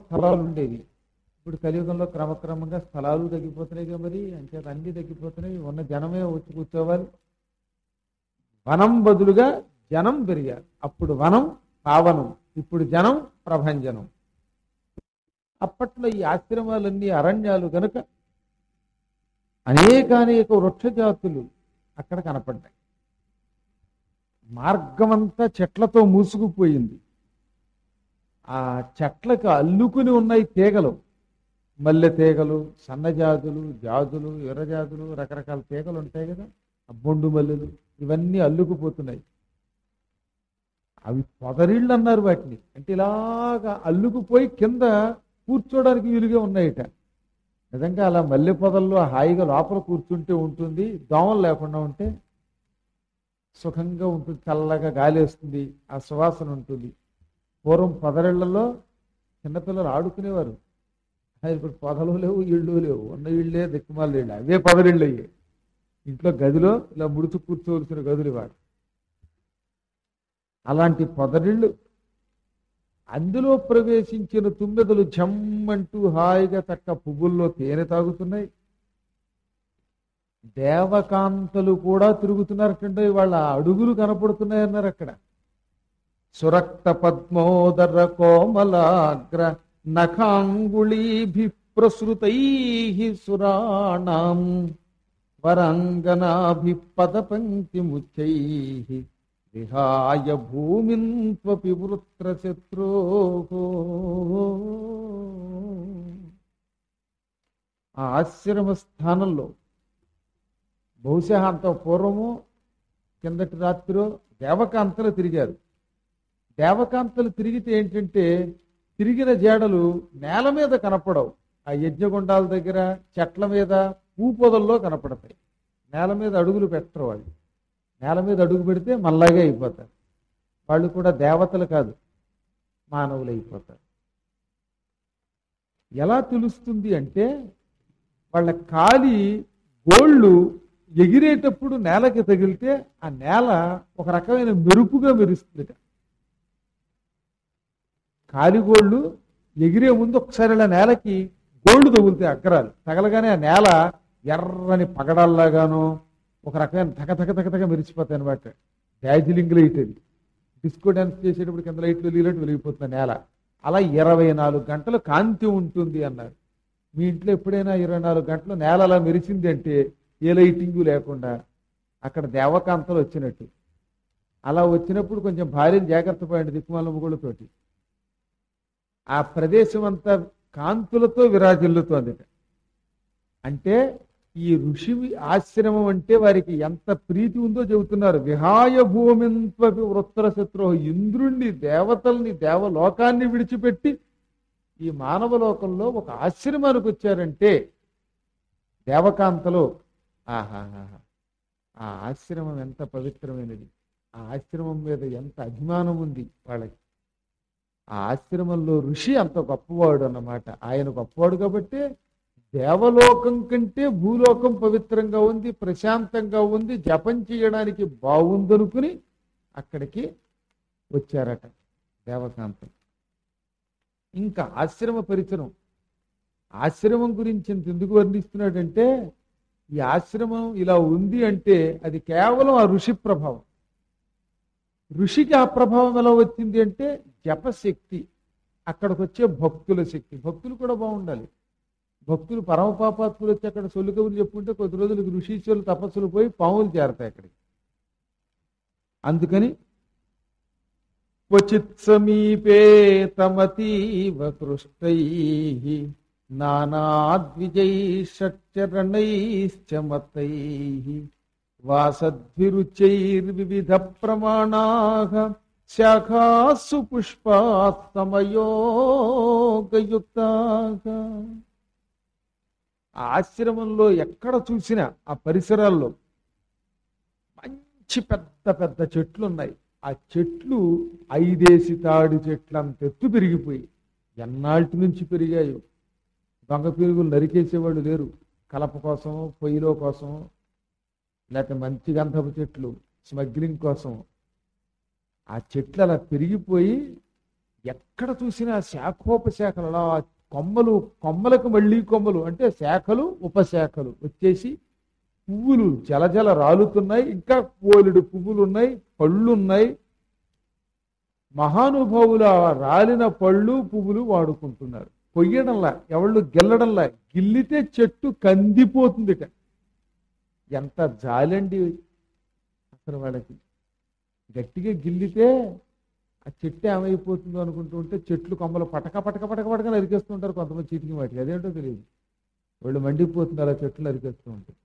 S1: స్థలాలు ఉండేవి. ఇప్పుడు కలియుగంలో క్రమక్రమంగా స్థలాలు తగ్గిపోతున్నాయి, మరి అంచేత అన్ని తగ్గిపోతున్నాయి. ఉన్న జనమే వచ్చి కూర్చోవాలి. వనం బదులుగా జనం పెరిగారు. అప్పుడు వనం పావనం, ఇప్పుడు జనం ప్రభంజనం. అప్పట్లో ఈ ఆశ్రమాలన్నీ అరణ్యాలు గనుక అనేక వృక్ష జాతులు అక్కడ కనపడ్డాయి. మార్గమంతా చెట్లతో మూసుకుపోయింది. ఆ చెట్లకు అల్లుకుని ఉన్నాయి తీగలు, మల్లె తీగలు, సన్నజాజులు, జాజులు, ఎర్రజాజులు, రకరకాల తీగలు ఉంటాయి కదా, బొండు మల్లెలు, ఇవన్నీ అల్లుకుపోతున్నాయి. అవి పొదరిళ్ళు అన్నారు వాటిని. అంటే ఇలాగా అల్లుకుపోయి కింద కూర్చోడానికి వీలుగా ఉన్నాయిట. నిజంగా అలా మల్లె పొదల్లో హాయిగా లోపల కూర్చుంటే ఉంటుంది, దోమలు లేకుండా ఉంటే సుఖంగా ఉంటుంది, చల్లగా గాలి వేస్తుంది, ఆ సువాసన ఉంటుంది. పూర్వం పొదరిళ్లలో చిన్నపిల్లలు ఆడుకునేవారు. ఇప్పుడు పొదలు లేవు, ఇళ్ళు లేవు, ఉన్న ఇళ్ళే దిక్కుమాల ఇళ్ళు, అవే పొదరిళ్ళు అయ్యాయి. ఇంట్లో గదిలో ఇలా ముడుచు కూర్చోవలసిన గదులు వాడు. అలాంటి పొదరిళ్ళు, అందులో ప్రవేశించిన తుమ్మెదలు జమ్మంటూ హాయిగా చక్క పువ్వుల్లో తేనె తాగుతున్నాయి. దేవకాంతలు కూడా తిరుగుతున్నారటంటే వాళ్ళ అడుగులు కనపడుతున్నాయన్నారు అక్కడ. సురక్త పద్మోదర కోమలాగ్ర నఖాంగుళీభి ప్రసృతై సురాణం వరంగనాభి పదపంక్తి ముచ్చై విహాయ భూమిన్ త్వపి వృత్రశత్రో. ఆ ఆశ్రమ స్థానంలో బహుశా అంత పూర్వము కిందటి రాత్రిలో దేవకాంతలు తిరిగారు. దేవకాంతలు తిరిగితే ఏంటంటే తిరిగిన జాడలు నేల మీద కనపడవు. ఆ యజ్ఞగుండాల దగ్గర చెట్ల మీద పూపొదల్లో కనపడతాయి. నేల మీద అడుగులు పెట్టరు వాళ్ళు. నేల మీద అడుగు పెడితే మళ్ళాగే అయిపోతారు. వాళ్ళు కూడా దేవతలు కాదు, మానవులు అయిపోతారు. ఎలా తెలుస్తుంది అంటే వాళ్ళ కాలి గోళ్ళు ఎగిరేటప్పుడు నేలకి తగిలితే ఆ నేల ఒక రకమైన మెరుపుగా మెరుస్తుంది. కాలిగోళ్ళు ఎగిరే ముందు ఒకసారి ఇలా నేలకి గోళ్ళు తగులుతాయి, అక్కరాలు తగలగానే ఆ నేల ఎర్రని పగడాల్లాగానో ఒక రకమైన తగ మెరిచిపోతాయి అనమాట. డార్జిలింగ్ లైట్, అది డిస్కో డాన్స్ చేసేటప్పుడు కింద లైట్లు వెలిగినట్టు వెలిగిపోతుంది నేల. అలా 24 గంటలు కాంతి ఉంటుంది అన్నారు. మీ ఇంట్లో ఎప్పుడైనా 24 గంటలు నేల అలా మెరిచింది అంటే ఏ లైటింగు లేకుండా అక్కడ దేవకాంతలు వచ్చినట్టు. అలా వచ్చినప్పుడు కొంచెం భార్యను జాగ్రత్త పడండి దిక్కుమాల ముగుళ్ళతోటి. ఆ ప్రదేశం అంతా కాంతులతో విరాజిల్లుతోంది. అంటే ఈ ఋషి ఆశ్రమం అంటే వారికి ఎంత ప్రీతి ఉందో చెబుతున్నారు. విహాయ భూమింత్వపి వృత్తర శత్రు, ఇంద్రుణ్ణి దేవతల్ని దేవలోకాన్ని విడిచిపెట్టి ఈ మానవ లోకంలో ఒక ఆశ్రమానికి వచ్చారంటే దేవకాంతలో ఆహాహా, ఆ ఆశ్రమం ఎంత పవిత్రమైనది, ఆ ఆశ్రమం మీద ఎంత అభిమానం ఉంది వాళ్ళకి. ఆ ఆశ్రమంలో ఋషి అంత గొప్పవాడు అన్నమాట. ఆయన గొప్పవాడు కాబట్టి దేవలోకం కంటే భూలోకం పవిత్రంగా ఉంది, ప్రశాంతంగా ఉంది, జపం చేయడానికి బాగుందనుకుని అక్కడికి వచ్చారట దేవకాంతం. ఇంకా ఆశ్రమ పరిసరం, ఆశ్రమం గురించి ఇంత ఎందుకు వర్ణిస్తున్నాడంటే ఈ ఆశ్రమం ఇలా ఉంది అంటే అది కేవలం ఆ ఋషి ప్రభావం. ఋషికి ఆ ప్రభావం ఎలా వచ్చింది అంటే జపశక్తి, అక్కడికి వచ్చే భక్తుల శక్తి. భక్తులు కూడా బాగుండాలి. భక్తులు పరమపాపాత్ములు వచ్చి అక్కడ సొల్లు కబుర్లు చెప్పుకుంటే కొద్ది రోజులకు ఋషీశ్వరులు తపస్సులు పోయి పాములు చేరతాయి అక్కడికి. అందుకని క్వచిత్ సమీపే తమతీవ కృష్టై నానాద్విజైషట్చరణైశ్చ మత్తైః వాసద్భిరుచైర్వివిధ ప్రమాణాః శాఖాసు పుష్పాస్తమయోగయుక్తాః. ఆ ఆశ్రమంలో ఎక్కడ చూసినా ఆ పరిసరాల్లో మంచి పెద్ద పెద్ద చెట్లు ఉన్నాయి. ఆ చెట్లు 5 తాడి చెట్లు అంత ఎత్తు పెరిగిపోయి ఎన్నాళ్ళ నుంచి పెరిగాయో. దొంగ పెరుగులు నరికేసేవాళ్ళు లేరు, కలప కోసం, పొయ్యిలో కోసం, లేకపోతే మంచి గంధపు చెట్లు స్మగ్లింగ్ కోసం. ఆ చెట్లు అలా పెరిగిపోయి ఎక్కడ చూసినా శాఖోపశాఖలు, అలా కొమ్మలు, కొమ్మలకు మళ్ళీ కొమ్మలు, అంటే శాఖలు ఉపశాఖలు వచ్చేసి పువ్వులు జలజల రాలుతున్నాయి. ఇంకా పోలెడు పువ్వులు ఉన్నాయి, పళ్ళు ఉన్నాయి. మహానుభావులు ఆ రాలిన పళ్ళు పువ్వులు వాడుకుంటున్నారు. కొయ్యడంలా, ఎవళ్ళు గిల్లడంలా. గిల్లితే చెట్టు కందిపోతుందిట. ఎంత జాలండి అసలు వాళ్ళకి. గట్టిగా గిల్లితే ఆ చెట్టు ఏమైపోతుందో అనుకుంటూ ఉంటే చెట్లు కొమ్మలు పటక పటక పటక పటక నరికేస్తుంటారు కొంతమంది చీటికి వాటికి. అదేంటో తెలియదు, వాళ్ళు మండిపోతుంది అలా చెట్లు నరికేస్తూ ఉంటారు.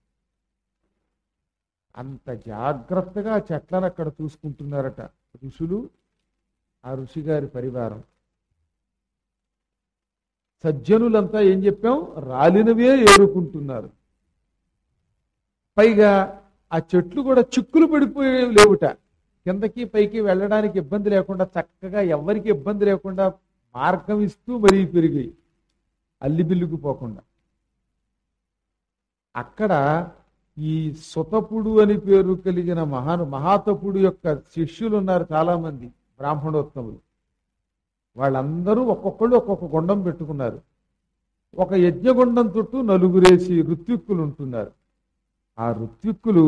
S1: అంత జాగ్రత్తగా చెట్లను అక్కడ చూసుకుంటున్నారట ఋషులు, ఆ ఋషి గారి పరివారం. సజ్జనులంతా ఏం చెప్పాం, రాలినవే ఏరుకుంటున్నారు. పైగా ఆ చెట్లు కూడా చిక్కులు పడిపోయే లేవుట. కిందకి పైకి వెళ్ళడానికి ఇబ్బంది లేకుండా చక్కగా ఎవరికి ఇబ్బంది లేకుండా మార్గం ఇస్తూ మరీ పెరిగాయి, అల్లిబిల్లుకు పోకుండా. అక్కడ ఈ సుతపుడు అని పేరు కలిగిన మహాతపుడు యొక్క శిష్యులు ఉన్నారు చాలా మంది బ్రాహ్మణోత్తములు. వాళ్ళందరూ ఒక్కొక్కళ్ళు ఒక్కొక్క గుండం పెట్టుకున్నారు. ఒక యజ్ఞగుండం చుట్టూ 4 ఋత్విక్కులు ఉంటున్నారు. ఆ ఋత్విక్కులు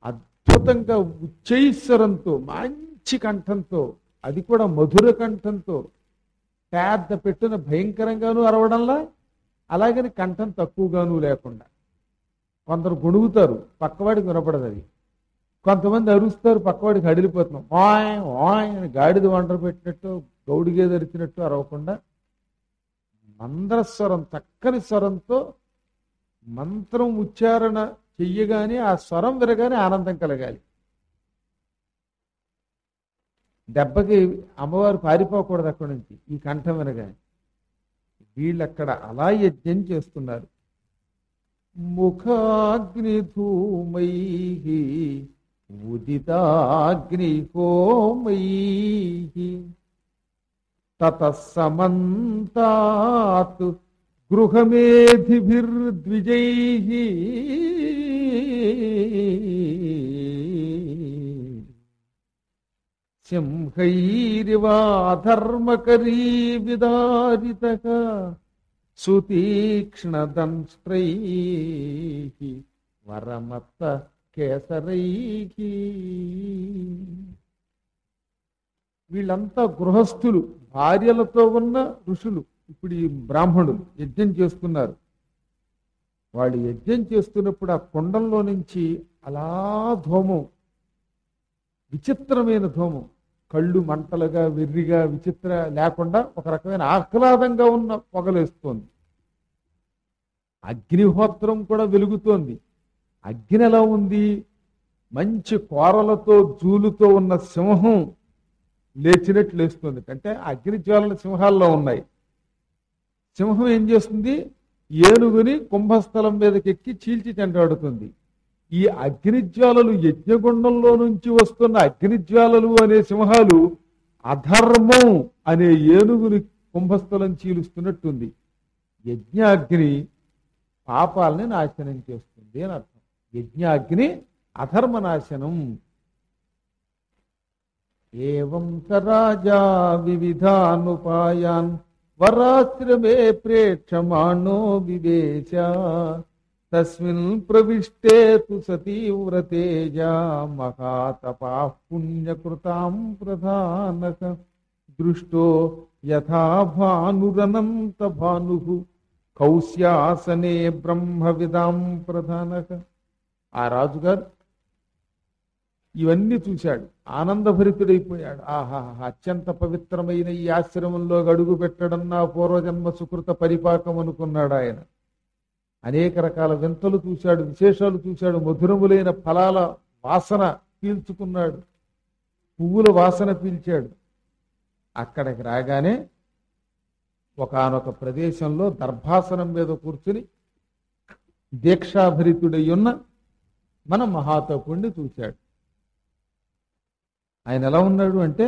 S1: అద్భుతంగా ఉచ్చైశ్వరంతో, మంచి కంఠంతో, అది కూడా మధుర కంఠంతో, పెద్ద పెట్టున భయంకరంగానూ అరవడంలా, అలాగని కంఠం తక్కువగానూ లేకుండా. కొందరు గొణుగుతారు, పక్కవాడికి వినపడదు అది. కొంతమంది అరుస్తారు, పక్కవాడికి హడిలిపోతున్నాం, వాయ్ వాయ్ అని గాడిద వండరు పెట్టినట్టు, గౌడిగే ధరిచినట్టు అరవకుండా మంద్రస్వరం, చక్కని స్వరంతో మంత్రం ఉచ్చారణ చెయ్యగానే ఆ స్వరం విరగానే ఆనందం కలగాలి. దెబ్బకి అమ్మవారు పారిపోకూడదు అక్కడి నుంచి ఈ కంఠం వినగానే. వీళ్ళక్కడ అలా యజ్ఞం చేస్తున్నారు. ముఖాగ్నిధూమై ఉదితాగ్నిహోమై తతస్సమంతాత్ గృహమేధిభిర్ద్విజై సింహైరివాధర్మకరీ విదారితః సుతీక్ష్ణదంష్ట్రై వరమత్త కేసరై. వీళ్ళంతా గృహస్థులు, భార్యలతో ఉన్న ఋషులు. ఇప్పుడు ఈ బ్రాహ్మణులు యజ్ఞం చేస్తున్నారు. వాళ్ళు యజ్ఞం చేస్తున్నప్పుడు ఆ కుండంలో నుంచి అలా ధూమం, విచిత్రమైన ధూమం, కళ్ళు మంటలుగా వెర్రిగా విచిత్ర లేకుండా ఒక రకమైన ఆహ్లాదంగా ఉన్న పొగలేస్తోంది. అగ్నిహోత్రం కూడా వెలుగుతోంది. అగ్ని ఎలా ఉంది? మంచి కోరలతో జూలుతో ఉన్న సింహం లేచినట్లు లేస్తుంది. అంటే అగ్ని జ్వాలల సింహాల్లో ఉన్నాయి. సింహం ఏం చేస్తుంది? ఏనుగుని కుంభస్థలం మీదకి ఎక్కి చీల్చి చెండాడుతుంది. ఈ అగ్నిజ్వాలలు, యజ్ఞగుండంలో నుంచి వస్తున్న అగ్నిజ్వాలలు అనే సింహాలు అధర్మం అనే ఏనుగుని కుంభస్థలం చీలుస్తున్నట్టుంది. యజ్ఞాగ్ని పాపాలని నాశనం చేస్తుంది అని అర్థం. యజ్ఞాగ్ని అధర్మనాశనం. ఏవం రాజా వివిధానుపాయాన్ వరాశ్రమే ప్రేక్షమాణో వివేశ తస్మిన్ ప్రవిష్టే తు సతీవ్రతేజ మహాతపాః పుణ్యకృతాం ప్రధానక దృష్టో యథా భానురనంత భానుః కౌశ్యాసనే బ్రహ్మవిదాం ప్రధానక. ఆ రాజుగారు ఇవన్నీ చూశాడు, ఆనందభరితుడైపోయాడు. ఆహా, అత్యంత పవిత్రమైన ఈ ఆశ్రమంలో అడుగు పెట్టడం నా పూర్వజన్మ సుకృత పరిపాకం అనుకున్నాడు ఆయన. అనేక రకాల వింతలు చూశాడు, విశేషాలు చూశాడు, మధురములైన ఫలాల వాసన పీల్చుకున్నాడు, పువ్వుల వాసన పీల్చాడు. అక్కడికి రాగానే ఒకానొక ప్రదేశంలో దర్భాసనం మీద కూర్చుని దీక్షాభరితుడై ఉన్న మన మహాతపుణ్ణి చూశాడు. ఆయన ఎలా ఉన్నాడు అంటే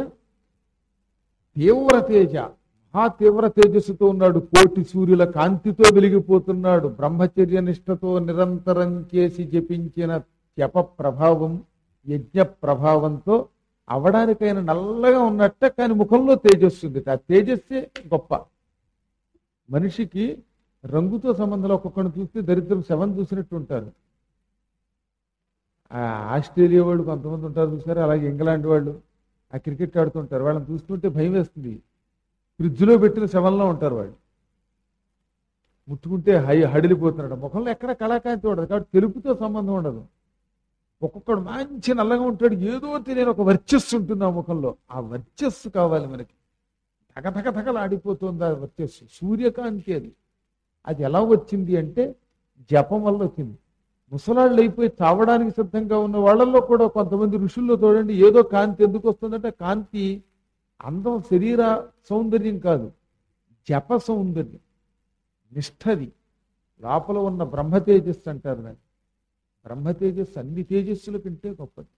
S1: తీవ్ర తేజ, మహా తీవ్ర తేజస్సుతో ఉన్నాడు. కోటి సూర్యుల కాంతితో వెలిగిపోతున్నాడు. బ్రహ్మచర్య నిష్టతో నిరంతరం చేసి జపించిన జప ప్రభావం, యజ్ఞ ప్రభావంతో అవడానికైన నల్లగా ఉన్నట్ట, కానీ ముఖంలో తేజస్సు ఉంది. ఆ తేజస్సే గొప్ప. మనిషికి రంగుతో సంబంధంలో ఒక్కొక్కడిని చూస్తే దరిద్రం శవం చూసినట్టు ఉంటారు. ఆస్ట్రేలియా వాళ్ళు కొంతమంది ఉంటారు చూసారు, అలాగే ఇంగ్లాండ్ వాళ్ళు ఆ క్రికెట్ ఆడుతుంటారు. వాళ్ళని చూస్తుంటే భయం వేస్తుంది. ఫ్రిడ్జ్లో పెట్టిన శవంలో ఉంటారు వాళ్ళు. ముట్టుకుంటే హడిలిపోతున్నాడు. ముఖంలో ఎక్కడ కళాకాంతి ఉండదు, కాబట్టి తెలుపుతో సంబంధం ఉండదు. ఒక్కొక్కడు మంచి నల్లగా ఉంటాడు, ఏదో తెలియని ఒక వర్చస్సు ఉంటుంది ఆ ముఖంలో. ఆ వర్చస్సు కావాలి మనకి. తగతగతగలు ఆడిపోతుంది ఆ వర్చస్సు, సూర్యకాంతి అది. అది ఎలా వచ్చింది అంటే జపం వల్ల వచ్చింది. ముసలాళ్ళు అయిపోయి చావడానికి సిద్ధంగా ఉన్న వాళ్ళల్లో కూడా కొంతమంది ఋషుల్లో చూడండి, ఏదో కాంతి ఎందుకు వస్తుందంటే కాంతి అందం, శరీర సౌందర్యం కాదు, జప సౌందర్యం, నిష్ఠది. లోపల ఉన్న బ్రహ్మ తేజస్సు అంటారు దాన్ని. బ్రహ్మ తేజస్సు అన్ని తేజస్సుల కంటే గొప్పది.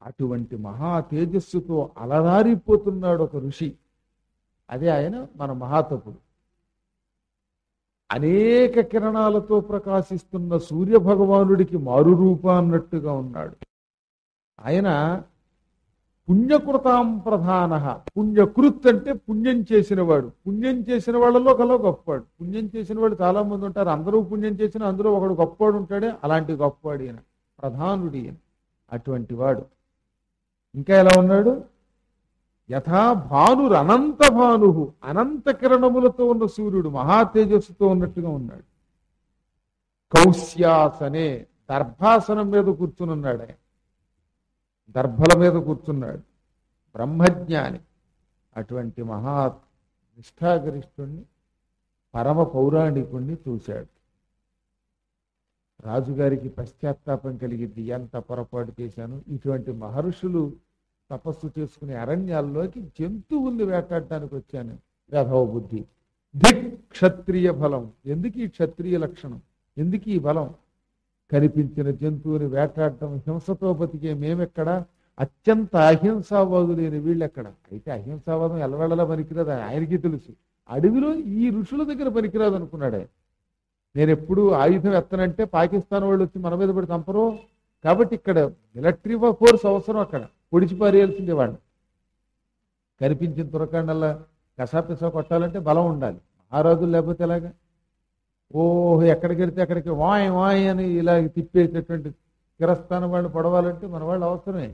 S1: అటువంటి మహా తేజస్సుతో అలరారిపోతున్నాడు ఒక ఋషి. అదే ఆయన మన మహాతపుడు. అనేక కిరణాలతో ప్రకాశిస్తున్న సూర్య భగవానుడికి మారు రూప అన్నట్టుగా ఉన్నాడు ఆయన. పుణ్యకృతాం ప్రధాన. పుణ్యకృత్ అంటే పుణ్యం చేసినవాడు. పుణ్యం చేసిన వాళ్ళలో కల గొప్పవాడు. పుణ్యం చేసిన వాళ్ళు చాలా మంది ఉంటారు, అందరూ పుణ్యం చేసిన అందులో ఒకడు గొప్పవాడు ఉంటాడే, అలాంటి గొప్పవాడు ఈయన, ప్రధానుడు ఈయన. అటువంటి వాడు ఇంకా ఎలా ఉన్నాడు? యథా భానురు అనంత భాను, అనంత కిరణములతో ఉన్న సూర్యుడు మహా తేజస్సుతో ఉన్నట్టుగా ఉన్నాడు. కౌశ్యాసనే, దర్భాసనం మీద కూర్చునున్నాడు ఆయన. దర్భల మీద కూర్చున్నాడు, బ్రహ్మజ్ఞాని. అటువంటి మహా నిష్ఠాగరిష్ఠుణ్ణి, పరమ పౌరాణికుణ్ణి చూశాడు. రాజుగారికి పశ్చాత్తాపం కలిగింది, ఎంత పొరపాటు చేశాను. ఇటువంటి మహర్షులు తపస్సు చేసుకునే అరణ్యాల్లోకి జంతువుల్ని వేటాడటానికి వచ్చాను. వేధవ బుద్ధి. ధిక్ క్షత్రియ బలం. ఎందుకు ఈ క్షత్రియ లక్షణం, ఎందుకు ఈ బలం? కనిపించిన జంతువుని వేటాడటం, హింసతో బతికే మేమెక్కడా? అత్యంత అహింసావాదులైన వీళ్ళెక్కడ? అయితే అహింసావాదం ఎల్లవేళలా పనికిరాదు, ఆయనకి తెలుసు. అడవిలో ఈ ఋషుల దగ్గర పనికిరాదు అనుకున్నాడు ఆయన. నేను ఎప్పుడు ఆయుధం ఎత్తనంటే పాకిస్తాన్ వాళ్ళు వచ్చి మన మీద పడి చంపరు, కాబట్టి ఇక్కడ మిలిటరీ ఫోర్స్ అవసరం. అక్కడ పొడిచి పారేయాల్సిందే వాడిని. కనిపించిన తురకాండల్లా కసాపిసా కొట్టాలంటే బలం ఉండాలి. మహారాజులు లేకపోతే ఎలాగా? ఓహో, ఎక్కడికి వెళ్తే అక్కడికి వాయ్ వాయ్ అని ఇలా తిప్పేటటువంటి స్థిరస్థానం వాళ్ళు పడవాలంటే మన వాళ్ళు అవసరమే.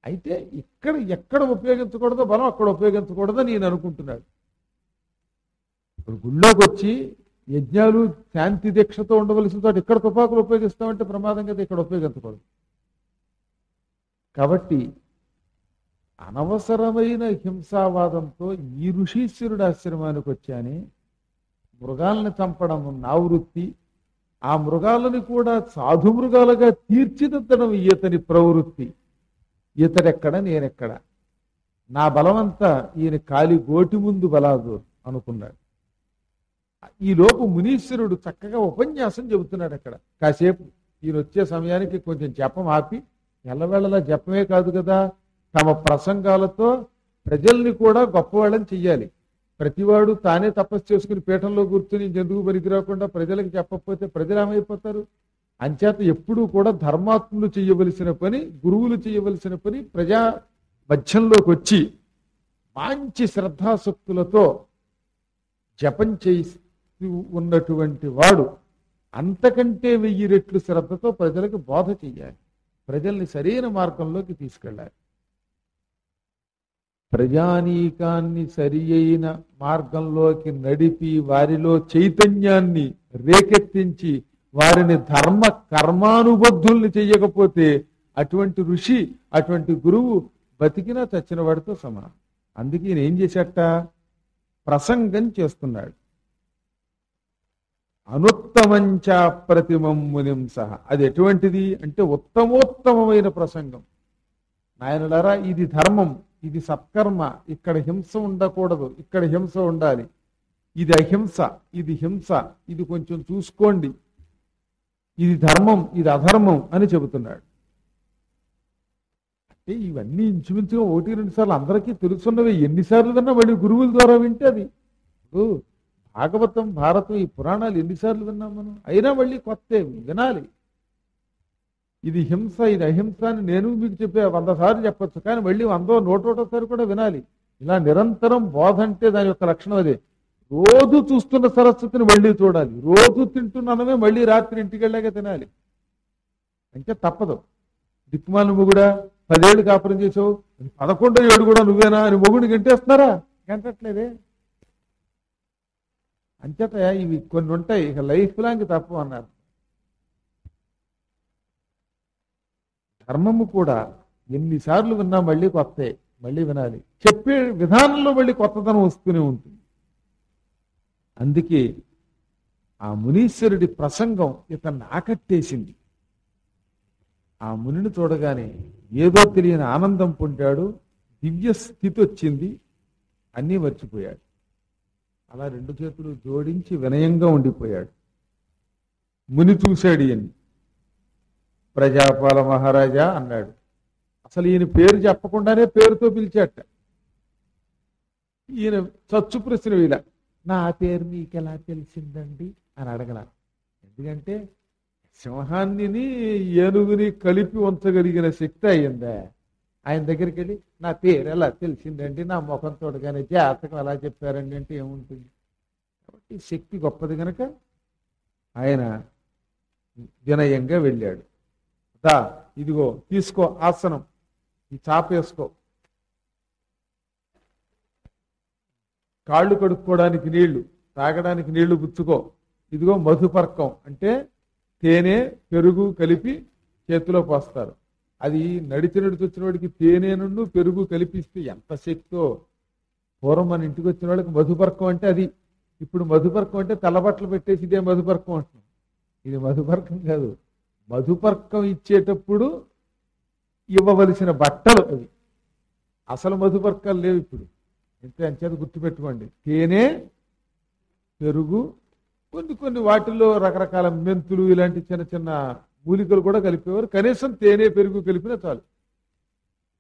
S1: అయితే ఇక్కడ ఎక్కడ ఉపయోగించకూడదో బలం అక్కడ ఉపయోగించకూడదో నేను అనుకుంటున్నాడు. ఇప్పుడు గుళ్ళోకి వచ్చి యజ్ఞాలు శాంతి దీక్షతో ఉండవలసిన చోట ఇక్కడ తుపాకులు ఉపయోగిస్తామంటే ప్రమాదం కదా, ఇక్కడ ఉపయోగించకూడదు. కాబట్టి అనవసరమైన హింసావాదంతో ఈ ఋషీశ్వరుడు ఆశ్రమానికి వచ్చానే, మృగాల్ని చంపడం నా వృత్తి, ఆ మృగాలని కూడా సాధు మృగాలుగా తీర్చిదిద్దడం ఈతని ప్రవృత్తి. ఈతడెక్కడ నేనెక్కడ, నా బలమంతా ఈయన కాలి గోటి ముందు బలాదు అనుకున్నాడు. ఈలోపు మునీశ్వరుడు చక్కగా ఉపన్యాసం చెబుతున్నాడు. అక్కడ కాసేపు ఈయన వచ్చే సమయానికి కొంచెం జపం ఆపి, ఎల్లవేళలా జపమే కాదు కదా, తమ ప్రసంగాలతో ప్రజల్ని కూడా గొప్పవాళ్ళని చెయ్యాలి. ప్రతివాడు తానే తపస్సు చేసుకుని పీఠంలో కూర్చుని జంతువు పనికి రాకుండా ప్రజలకు చెప్పకపోతే ప్రజలు ఏమైపోతారు? అంచేత ఎప్పుడూ కూడా ధర్మాత్ములు చేయవలసిన పని, గురువులు చేయవలసిన పని ప్రజా మధ్యంలోకి వచ్చి మంచి శ్రద్ధాశక్తులతో జపం చేస్తూ ఉన్నటువంటి వాడు అంతకంటే 1000 రెట్లు శ్రద్ధతో ప్రజలకు బోధ చెయ్యాలి, ప్రజల్ని సరైన మార్గంలోకి తీసుకెళ్ళాలి. ప్రజానీకాన్ని సరి అయిన మార్గంలోకి నడిపి వారిలో చైతన్యాన్ని రేకెత్తించి వారిని ధర్మ కర్మానుబద్ధుల్ని చెయ్యకపోతే అటువంటి ఋషి, అటువంటి గురువు బతికినా చచ్చిన వాడితో సమానం. అందుకే ఈయన ఏం చేశాట, ప్రసంగం చేస్తున్నాడు. అనుత్తమంచ ప్రతిమం మునిం సహ. అది ఎటువంటిది అంటే ఉత్తమోత్తమైన ప్రసంగం. నాయనలారా, ఇది ధర్మం, ఇది సత్కర్మ, ఇక్కడ హింస ఉండకూడదు, ఇక్కడ హింస ఉండాలి, ఇది అహింస, ఇది హింస, ఇది కొంచెం చూసుకోండి, ఇది ధర్మం, ఇది అధర్మం అని చెబుతున్నాడు. అంటే ఇవన్నీ ఇంచుమించుగా 1-2 సార్లు అందరికీ తెలుసున్నవి. ఎన్నిసార్లు విన్నా మళ్ళీ గురువుల ద్వారా వింటే అది. ఇప్పుడు భాగవతం, భారతం, ఈ పురాణాలు ఎన్నిసార్లు విన్నాం మనం, అయినా మళ్ళీ కొత్త వినాలి. ఇది హింస, ఇది అహింస అని నేను మీకు చెప్పే 100 సార్లు చెప్పచ్చు, కానీ మళ్ళీ 100-101 కూడా వినాలి. ఇలా నిరంతరం బోధ అంటే దాని యొక్క లక్షణం అదే. రోజు చూస్తున్న సరస్వతిని మళ్ళీ చూడాలి, రోజు తింటున్నమే మళ్ళీ రాత్రి ఇంటికి వెళ్ళాక తినాలి. అంటే తప్పదు. దిక్కుమాలను మొగుడా 10 ఏళ్ళు కాపురం చేసావు, 11వ ఏడు కూడా నువ్వేనా అని మొగుడిని గంటేస్తున్నారా? గంటట్లేదే. అంచేత ఇవి కొన్ని ఉంటాయి, ఇక లైఫ్ లాంగ్ తప్పు అన్నారు. ధర్మము కూడా ఎన్నిసార్లు విన్నా మళ్ళీ కొత్త, మళ్ళీ వినాలి. చెప్పే విధానంలో మళ్ళీ కొత్తదనం వస్తూనే ఉంటుంది. అందుకే ఆ మునీశ్వరుడి ప్రసంగం ఇతన్ని ఆకట్టేసింది. ఆ మునిని చూడగానే ఏదో తెలియని ఆనందం పొందాడు, దివ్య స్థితి వచ్చింది, అన్నీ మర్చిపోయాడు. అలా 2 చేతులు జోడించి వినయంగా ఉండిపోయాడు. ముని చూశాడు ఈయన్ని. ప్రజాపాల మహారాజా అన్నాడు. అసలు ఈయన పేరు చెప్పకుండానే పేరుతో పిలిచాట. ఈయన చచ్చు ప్రశ్న ఇలా, నా పేరు మీకెలా తెలిసిందండి అని అడగల. ఎందుకంటే సింహాన్ని ఏనుగుని కలిపి ఉంచగలిగిన శక్తి అయ్యిందా. ఆయన దగ్గరికి వెళ్ళి నా పేరు ఎలా తెలిసిందండి, నా ముఖం తోడగానే జాతకం ఎలా చెప్పారండి అంటే ఏముంటుంది. కాబట్టి శక్తి గొప్పది కనుక ఆయన వినయంగా వెళ్ళాడు. దా ఇదిగో తీసుకో ఆసనం, ఈ చాప వేసుకో, కాళ్ళు కడుక్కోవడానికి నీళ్లు, తాగడానికి నీళ్లు పుచ్చుకో, ఇదిగో మధుపర్కం అంటే తేనె పెరుగు కలిపి చేతిలో పోస్తారు. అది నడిచి వచ్చిన వాడికి తేనె నుండి పెరుగు కలిపిస్తే ఎంత శక్తో. పూర్వం మన ఇంటికి వచ్చిన వాళ్ళకి మధుపర్కం అంటే అది. ఇప్పుడు మధుపర్కం అంటే తెల్లబట్టలు పెట్టేసి ఇదే మధుపర్కం అంటున్నాం. ఇది మధుపర్కం కాదు. మధుపర్కం ఇచ్చేటప్పుడు ఇవ్వవలసిన బట్టలు అవి. అసలు మధుపర్కాలు లేవు ఇప్పుడు. ఇంతే, అంచేత గుర్తుపెట్టుకోండి. తేనె పెరుగు, కొన్ని వాటిల్లో రకరకాల మెంతులు ఇలాంటి చిన్న చిన్న మూలికలు కూడా కలిపేవారు. కనీసం తేనె పెరుగు కలిపినా చాలు.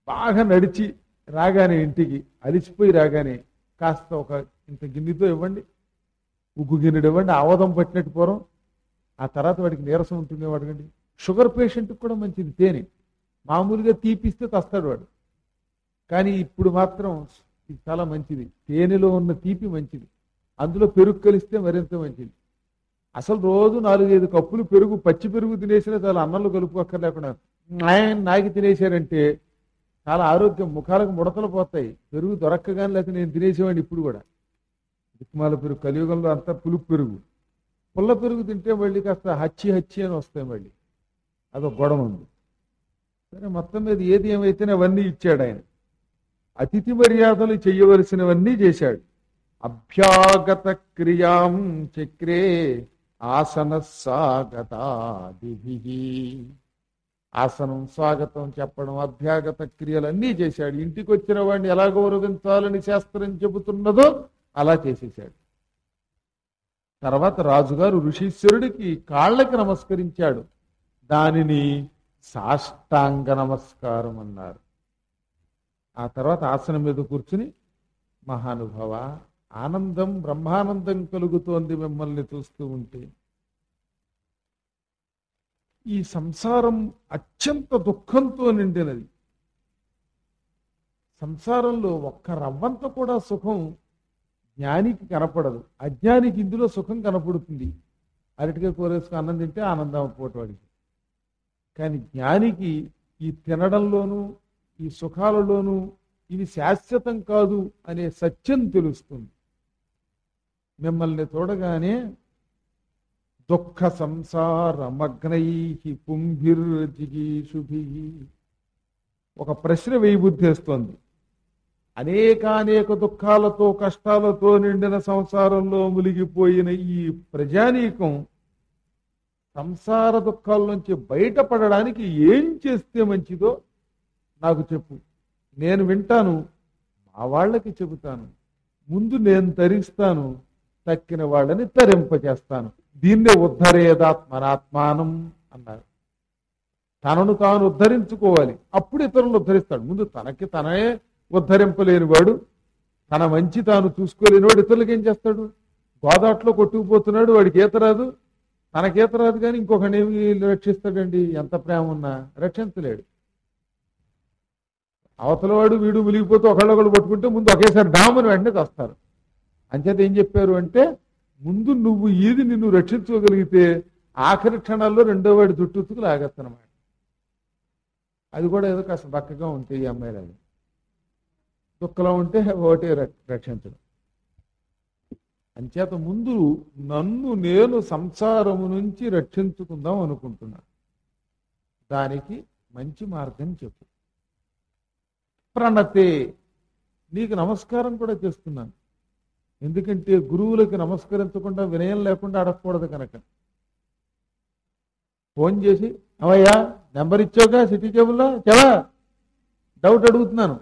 S1: బాగా నడిచి రాగానే ఇంటికి అలిసిపోయి రాగానే కాస్త ఒక ఇంత గిన్నెతో ఇవ్వండి, ఉగ్గు గిన్నెడు ఇవ్వండి, ఆవదం పట్టినట్టు పూర్వం. ఆ తర్వాత వాడికి నీరసం ఉంటుంది. వాడికండి షుగర్ పేషెంట్కి కూడా మంచిది తేనె. మామూలుగా తీపిస్తే తస్తాడు వాడు, కానీ ఇప్పుడు మాత్రం ఇది చాలా మంచిది. తేనెలో ఉన్న తీపి మంచిది, అందులో పెరుగు కలిస్తే మరింత మంచిది. అసలు రోజు 4-5 కప్పులు పెరుగు, పచ్చి పెరుగు తినేసినా చాలా, అన్నంలో కలుపుకోక్కర్లేకుండా నాకి తినేశారంటే చాలా ఆరోగ్యం, ముఖాలకు ముడతలు పోతాయి. పెరుగు దొరక్కగానే లేకపోతే నేను తినేసేవాడిని. ఇప్పుడు కూడా దిక్మాల పెరుగు, కలియుగంలో అంతా పులుపు పెరుగు. పుల్ల పెరుగు తింటే మళ్ళీ కాస్త హచ్చి హచ్చి అని వస్తాయి మళ్ళీ. అదొక గొడవ ఉంది. సరే మొత్తం మీద ఏది ఏమైతేనే అవన్నీ ఇచ్చాడు ఆయన. అతిథి మర్యాదలు చెయ్యవలసినవన్నీ చేశాడు. అభ్యాగత క్రియాం చక్రే ఆసన స్వాగతాదిభిః. ఆసనం స్వాగతం చెప్పడం, అభ్యాగత క్రియలన్నీ చేశాడు. ఇంటికి వచ్చిన వాడిని ఎలా గౌరవించాలని శాస్త్రం చెబుతున్నదో అలా చేసేశాడు. తర్వాత రాజుగారు ఋషీశ్వరుడికి కాళ్ళకి నమస్కరించాడు. దానిని సాష్టాంగ నమస్కారం అన్నారు. ఆ తర్వాత ఆసనం మీద కూర్చుని, మహానుభావ, ఆనందం బ్రహ్మానందం కలుగుతోంది మిమ్మల్ని చూస్తూ ఉంటే. ఈ సంసారం అత్యంత దుఃఖంతో నిండినది. సంసారంలో ఒక్క రవ్వంత కూడా సుఖం జ్ఞానికి కనపడదు, అజ్ఞానికి ఇందులో సుఖం కనపడుతుంది. అరటిగా కూరేసుకు అన్నం తింటే ఆనందం పోటవాడికి. కానీ జ్ఞానికి ఈ తినడంలోనూ ఈ సుఖాలలోనూ ఇవి శాశ్వతం కాదు అనే సత్యం తెలుస్తుంది. మిమ్మల్ని చూడగానే దుఃఖ సంసారమగ్నై పుంభిర్జిగీషుభి ఒక ప్రశ్న వేయబుద్ధేస్తోంది. అనేకానేక దుఃఖాలతో కష్టాలతో నిండిన సంసారంలో మునిగిపోయిన ఈ ప్రజానీకం సంసార దుఃఖాల నుంచి బయటపడడానికి ఏం చేస్తే మంచిదో నాకు చెప్పు, నేను వింటాను, మా వాళ్ళకి చెబుతాను. ముందు నేను తరిస్తాను, తక్కిన వాళ్ళని తరింపచేస్తాను. దీన్నే ఉద్ధరేదాత్మనాత్మానం అన్నారు. తనను తాను ఉద్ధరించుకోవాలి, అప్పుడు ఇతరులను ఉద్ధరిస్తాడు. ముందు తనకి తనే ఉద్ధరింపలేని వాడు, తన మంచి తాను చూసుకోలేనివాడు ఇతరులకు ఏం చేస్తాడు? గోదాట్లో కొట్టుకుపోతున్నాడు, వాడికి ఈత రాదు, తనకీత రాదు, కానీ ఇంకొకటి ఏమి రక్షిస్తాడండి? ఎంత ప్రేమ ఉన్నా రక్షించలేడు. అవతల వాడు వీడు మునిగిపోతే ఒకళ్ళొకళ్ళు పట్టుకుంటే ముందు ఒకేసారి డామని వెంటనే తెస్తారు. అంచేత ఏం చెప్పారు అంటే, ముందు నువ్వు ఈది నిన్ను రక్షించుకోగలిగితే ఆఖరి క్షణాల్లో రెండో వాడి చుట్టూతుకు లాగేస్తానమాట. అది కూడా ఏదో కాస్త బక్కగా ఉంటే ఈ అమ్మాయిలు, అది దుఃఖలో ఉంటే ఒకటే రక్షించడం. అంచేత ముందు నన్ను నేను సంసారము నుంచి రక్షించుకుందాం అనుకుంటున్నాను. దానికి మంచి మార్గం చెప్పు. ప్రణతే, నీకు నమస్కారం కూడా చేస్తున్నాను. ఎందుకంటే గురువులకి నమస్కరించకుండా వినయం లేకుండా అడగకూడదు కనుక. ఫోన్ చేసి, అవయ్యా నెంబర్ ఇచ్చావుగా సిటీ కేబుల్లో, చెవా డౌట్ అడుగుతున్నాను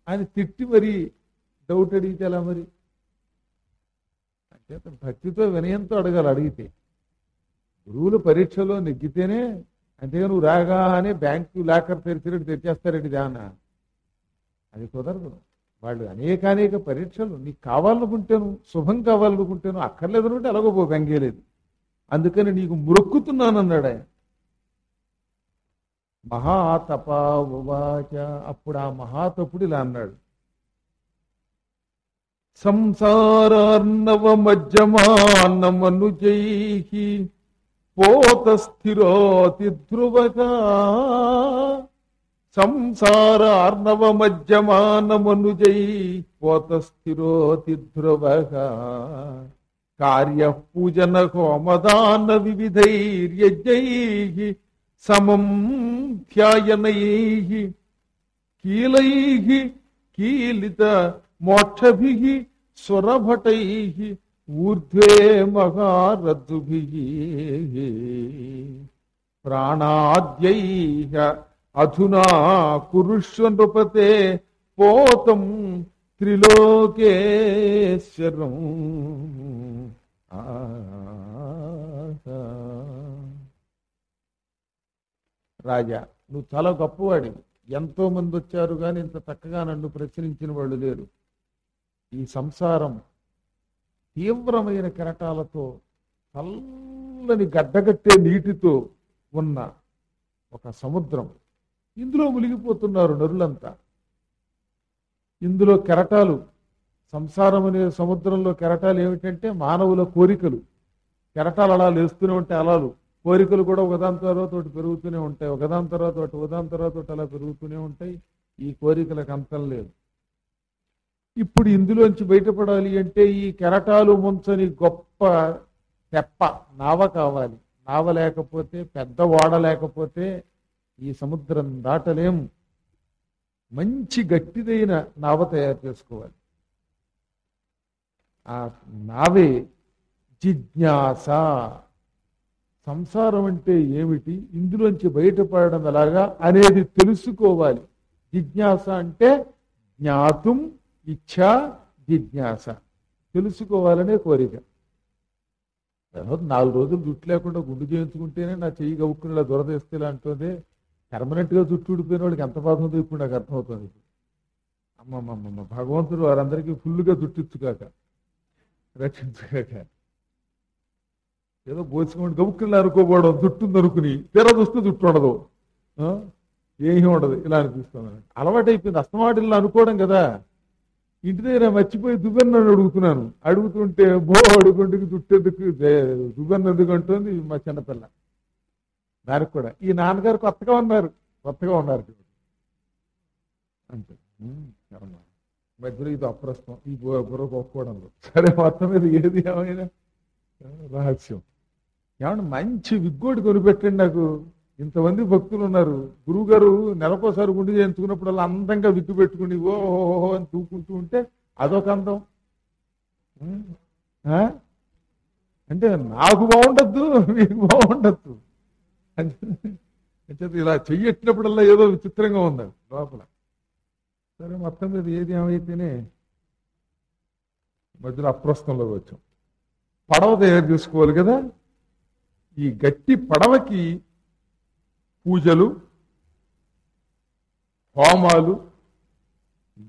S1: అని తిట్టి మరి డౌట్ అడిగితే ఎలా మరి? అంటే భక్తితో వినయంతో అడగాలి. అడిగితే గురువులు పరీక్షలో నెగ్గితేనే, అంతేగా నువ్వు రాగానే బ్యాంకు లాకర్ తెరిచినట్టు తెరిచేస్తారండి దాన్న. అది కుదరదు. వాళ్ళు అనేక పరీక్షలు, నీకు కావాలనుకుంటేను, శుభం కావాలనుకుంటేను, అక్కర్లేదనుకుంటే అలాగో పో, బెంగేలేదు. అందుకని నీకు మొక్కుతున్నాను అన్నాడు ఆయన. మహాతపా ఉవాచ, అప్పుడు ఆ మహాతపుడు ఇలా అన్నాడు, సంసారార్ణవ మజ్జమానమనుజై పోత స్థిరోతి ధ్రువగా. సంసార అర్ణవ మజ్జమానమనుజై పోత స్థిరోతి ధ్రువగా. కార్య పూజన హోమదాన వివిధైర్యజ్ఞై సమం ధ్యాయనై కీలై కీలిత మోక్షభిః స్వరభటైః ఊర్ధ్వే మహారథుభిః ప్రాణాద్యైః అధునా కురుష్వ నృపతే పోతం త్రిలోకేశ్వరం. రాజా, నువ్వు చాలా గొప్పవాడివి. ఎంతో మంది వచ్చారు కానీ ఇంత చక్కగా నన్ను ప్రశ్నించిన వాళ్ళు లేరు. ఈ సంసారం తీవ్రమైన కెరటాలతో, చల్లని గడ్డగట్టే నీటితో ఉన్న ఒక సముద్రం. ఇందులో మునిగిపోతున్నారు నరులంతా. ఇందులో కెరటాలు, సంసారం అనే సముద్రంలో కెరటాలు ఏమిటంటే మానవుల కోరికలు. కెరటాలు అలా లేస్తూనే ఉంటాయి, అలాలు. కోరికలు కూడా ఒకదాని తర్వాత ఒకటి పెరుగుతూనే ఉంటాయి, ఒకదాని తర్వాత ఒకటి అలా పెరుగుతూనే ఉంటాయి. ఈ కోరికలకు అంతం లేదు. ఇప్పుడు ఇందులోంచి బయటపడాలి అంటే ఈ కెరటాలు ముంచని గొప్ప తెప్ప నావ కావాలి. నావ లేకపోతే, పెద్ద ఓడ లేకపోతే ఈ సముద్రం దాటలేం. మంచి గట్టిదైన నావ తయారు చేసుకోవాలి. ఆ నావే జిజ్ఞాస. సంసారం అంటే ఏమిటి, ఇందులోంచి బయటపడడం ఎలాగా అనేది తెలుసుకోవాలి. జిజ్ఞాస అంటే జ్ఞాతుం ఇచ్ఛా జిజ్ఞాస, తెలుసుకోవాలనే కోరిక. 4 రోజులు జుట్టు లేకుండా గుండు చేయించుకుంటేనే నా చెయ్యి గవుక్కుని ఇలా దురదేస్తే ఇలా అంటుంది. పర్మనెంట్ గా జుట్టు ఊడిపోయిన వాళ్ళకి ఎంత బాధ ఉందో ఇప్పుడు నాకు అర్థమవుతుంది. అమ్మమ్మమ్మ, భగవంతుడు వారందరికీ ఫుల్గా జుట్టు ఇచ్చుగాక, రక్షించుగాక. ఏదో గోచుకోండి గవుక్కుని అనుకోపోవడం, జుట్టు నరుకుని తీరా చూస్తే జుట్టు ఉండదు, ఏమీ ఉండదు, ఇలా అనిపిస్తుంది. అలవాటు అయిపోయింది. అస్తమాటిల్లో అనుకోవడం కదా. ఇంటి దగ్గర మర్చిపోయి దువ్వెన్నని అడుగుతున్నాను. అడుగుతుంటే అడుగుంటికి జుట్టెందుకు, దువ్వెన్న ఎందుకు అంటుంది మా చిన్నపిల్ల. దానికి కూడా ఈ నాన్నగారు కొత్తగా ఉన్నారు అంతే. మధ్యలో ఇది అప్రస్తుతం ఈ బుర్ర పోకపోవడంలో. సరే, మొత్తం మీద ఏది ఏమైనా రహస్యం. ఏమన్నా మంచి విగ్గోటి కొనిపెట్టండి నాకు. ఇంతమంది భక్తులు ఉన్నారు. గురువు గారు నెలకోసారి గుండె చేయించుకున్నప్పుడు అలా అందంగా విగ్గు పెట్టుకుని ఓహో అని తూకుంటూ ఉంటే అదొక అందం. అంటే నాకు బాగుండద్దు, మీకు బాగుండద్దు అంటే ఇలా చెయ్యట్టినప్పుడల్లా ఏదో విచిత్రంగా ఉంది లోపల. సరే, మొత్తం మీద ఏది ఏమైతేనే మధ్యలో అప్రస్తుతంలోకి వచ్చాం. పడవ తయారు చేసుకోవాలి కదా. ఈ గట్టి పడవకి పూజలు, హోమాలు,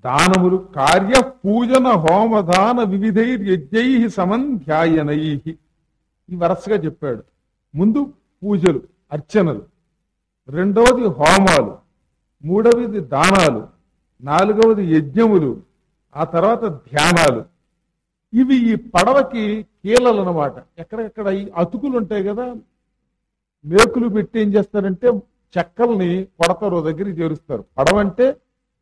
S1: దానములు, కార్య పూజన హోమదాన వివిధైర్యజ్ఞై సమంధ్యాయనై, ఈ వరుసగా చెప్పాడు. ముందు పూజలు, అర్చనలు, రెండవది హోమాలు, మూడవది దానాలు, నాలుగవది యజ్ఞములు, ఆ తర్వాత ధ్యానాలు. ఇవి ఈ పడవకి కీలలు అన్నమాట. ఎక్కడెక్కడ ఈ అతుకులు ఉంటాయి కదా, మేకులు పెట్టి ఏం చేస్తారంటే చెక్కల్ని కొడతారు, దగ్గరికి చేరుస్తారు. పడవ అంటే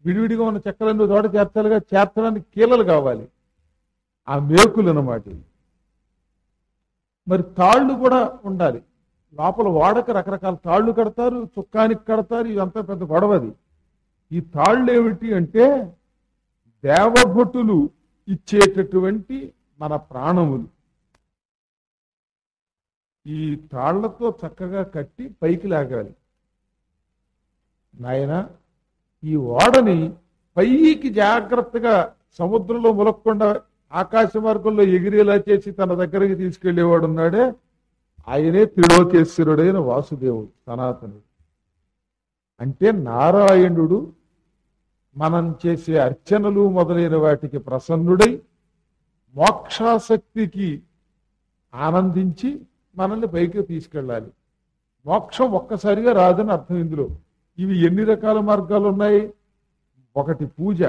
S1: విడివిడిగా ఉన్న చెక్కలన్నీ తోట చేర్చాలిగా, చేర్చడానికి కీలలు కావాలి, ఆ మేకులు అన్నమాట. మరి తాళ్ళు కూడా ఉండాలి. లోపల వాడక రకరకాల తాళ్ళు కడతారు, చుక్కానికి కడతారు. ఇదంతా పెద్ద గొడవది. ఈ తాళ్ళు ఏమిటి అంటే దేవభటులు ఇచ్చేటటువంటి మన ప్రాణములు. ఈ తాళ్లతో చక్కగా కట్టి పైకి లాగాలి. నాయన, ఈ ఓడని పైకి జాగ్రత్తగా సముద్రంలో ములక్కుండా ఆకాశ మార్గంలో ఎగిరేలా చేసి తన దగ్గరికి తీసుకెళ్లేవాడు ఉన్నాడే, ఆయనే త్రిలోకేశ్వరుడైన వాసుదేవుడు, సనాతనుడు. అంటే నారాయణుడు మనం చేసే అర్చనలు మొదలైన వాటికి ప్రసన్నుడై మోక్షాసక్తికి ఆనందించి మనల్ని పైకి తీసుకెళ్ళాలి. మోక్షం ఒక్కసారిగా రాదని అర్థం ఇందులో. ఇవి ఎన్ని రకాల మార్గాలు ఉన్నాయి? ఒకటి పూజ,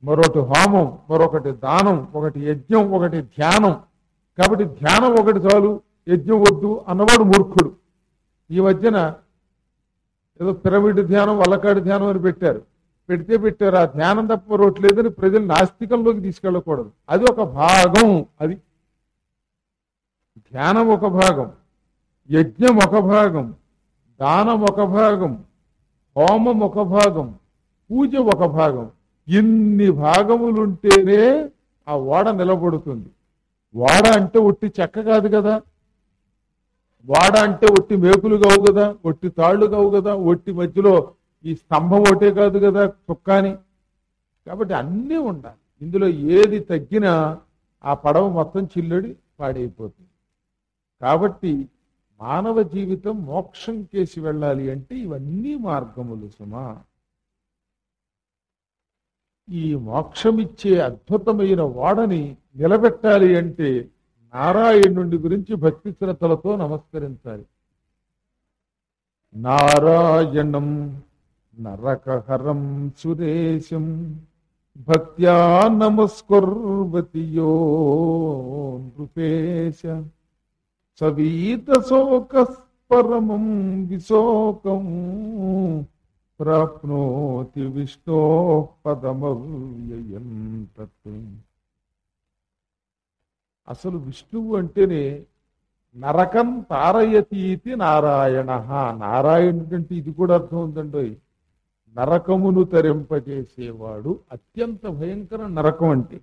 S1: మరొకటి హోమం, మరొకటి దానం, ఒకటి యజ్ఞం, ఒకటి ధ్యానం. కాబట్టి ధ్యానం ఒకటి చాలు, యజ్ఞం వద్దు అన్నవాడు మూర్ఖుడు. ఈ మధ్యన ఏదో పిరమిడ్ ధ్యానం, వల్లకాడి ధ్యానం అని పెట్టారు. ఆ ధ్యానం తప్ప మరొకటి లేదని ప్రజలు నాస్తికంలోకి తీసుకెళ్ళకూడదు. అది ఒక భాగం. అది ధ్యానం ఒక భాగం, యజ్ఞం ఒక భాగం, దానం ఒక భాగం, హోమం ఒక భాగం, పూజ ఒక భాగం. ఇన్ని భాగములుంటేనే ఆ ఓడ నిలబడుతుంది. ఓడ అంటే ఒట్టి చెక్క కాదు కదా, వాడ అంటే ఒట్టి మేకులు కావు కదా, ఒట్టి తాళ్లు కావు కదా, ఒట్టి మధ్యలో ఈ స్తంభం ఒకటే కాదు కదా చుక్కాని. కాబట్టి అన్నీ ఉండాలి. ఇందులో ఏది తగ్గినా ఆ పడవ మొత్తం చిల్లడి పాడైపోతుంది. కాబట్టి మానవ జీవితం మోక్షం కేసి వెళ్ళాలి అంటే ఇవన్నీ మార్గములు సుమా. ఈ మోక్షమిచ్చే అద్భుతమైన వాడని నిలబెట్టాలి అంటే నారాయణుడి గురించి భక్తి శ్రద్ధలతో నమస్కరించాలి. నారాయణం నరకహరం సురేశం భక్త్యా నమస్కుర్వతి యో నృపేశ సవీత శోక పరమం విశోకం ప్రాప్నోతి విష్ణో పదమవ్యయం తత్. అసలు విష్ణువు అంటేనే నరకం తారయతీతి నారాయణ. నారాయణుడు అంటే ఇది కూడా అర్థం ఉందండి. నరకమును తరింపజేసేవాడు. అత్యంత భయంకర నరకం అంటే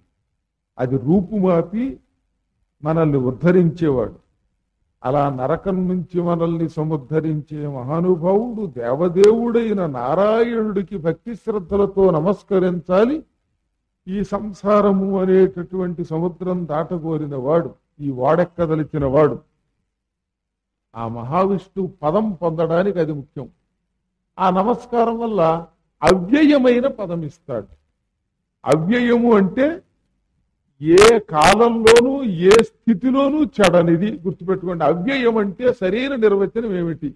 S1: అది రూపుమాపి మనల్ని ఉద్ధరించేవాడు. అలా నరకం నుంచి మనల్ని సముద్ధరించే మహానుభావుడు దేవదేవుడైన నారాయణుడికి భక్తి శ్రద్ధలతో నమస్కరించాలి. ఈ సంసారము అనేటటువంటి సముద్రం దాటగోరిన వాడు, ఈ వాడెక్కదలిచిన వాడు. ఆ మహావిష్ణు పదం పొందడానికి అది ముఖ్యం. ఆ నమస్కారం వల్ల అవ్యయమైన పదం ఇస్తాడు. అవ్యయము అంటే ఏ కాలంలోనూ ఏ స్థితిలోనూ చెడనిది. గుర్తుపెట్టుకోండి. అవ్యయం అంటే సరైన నిర్వచనం ఏమిటి?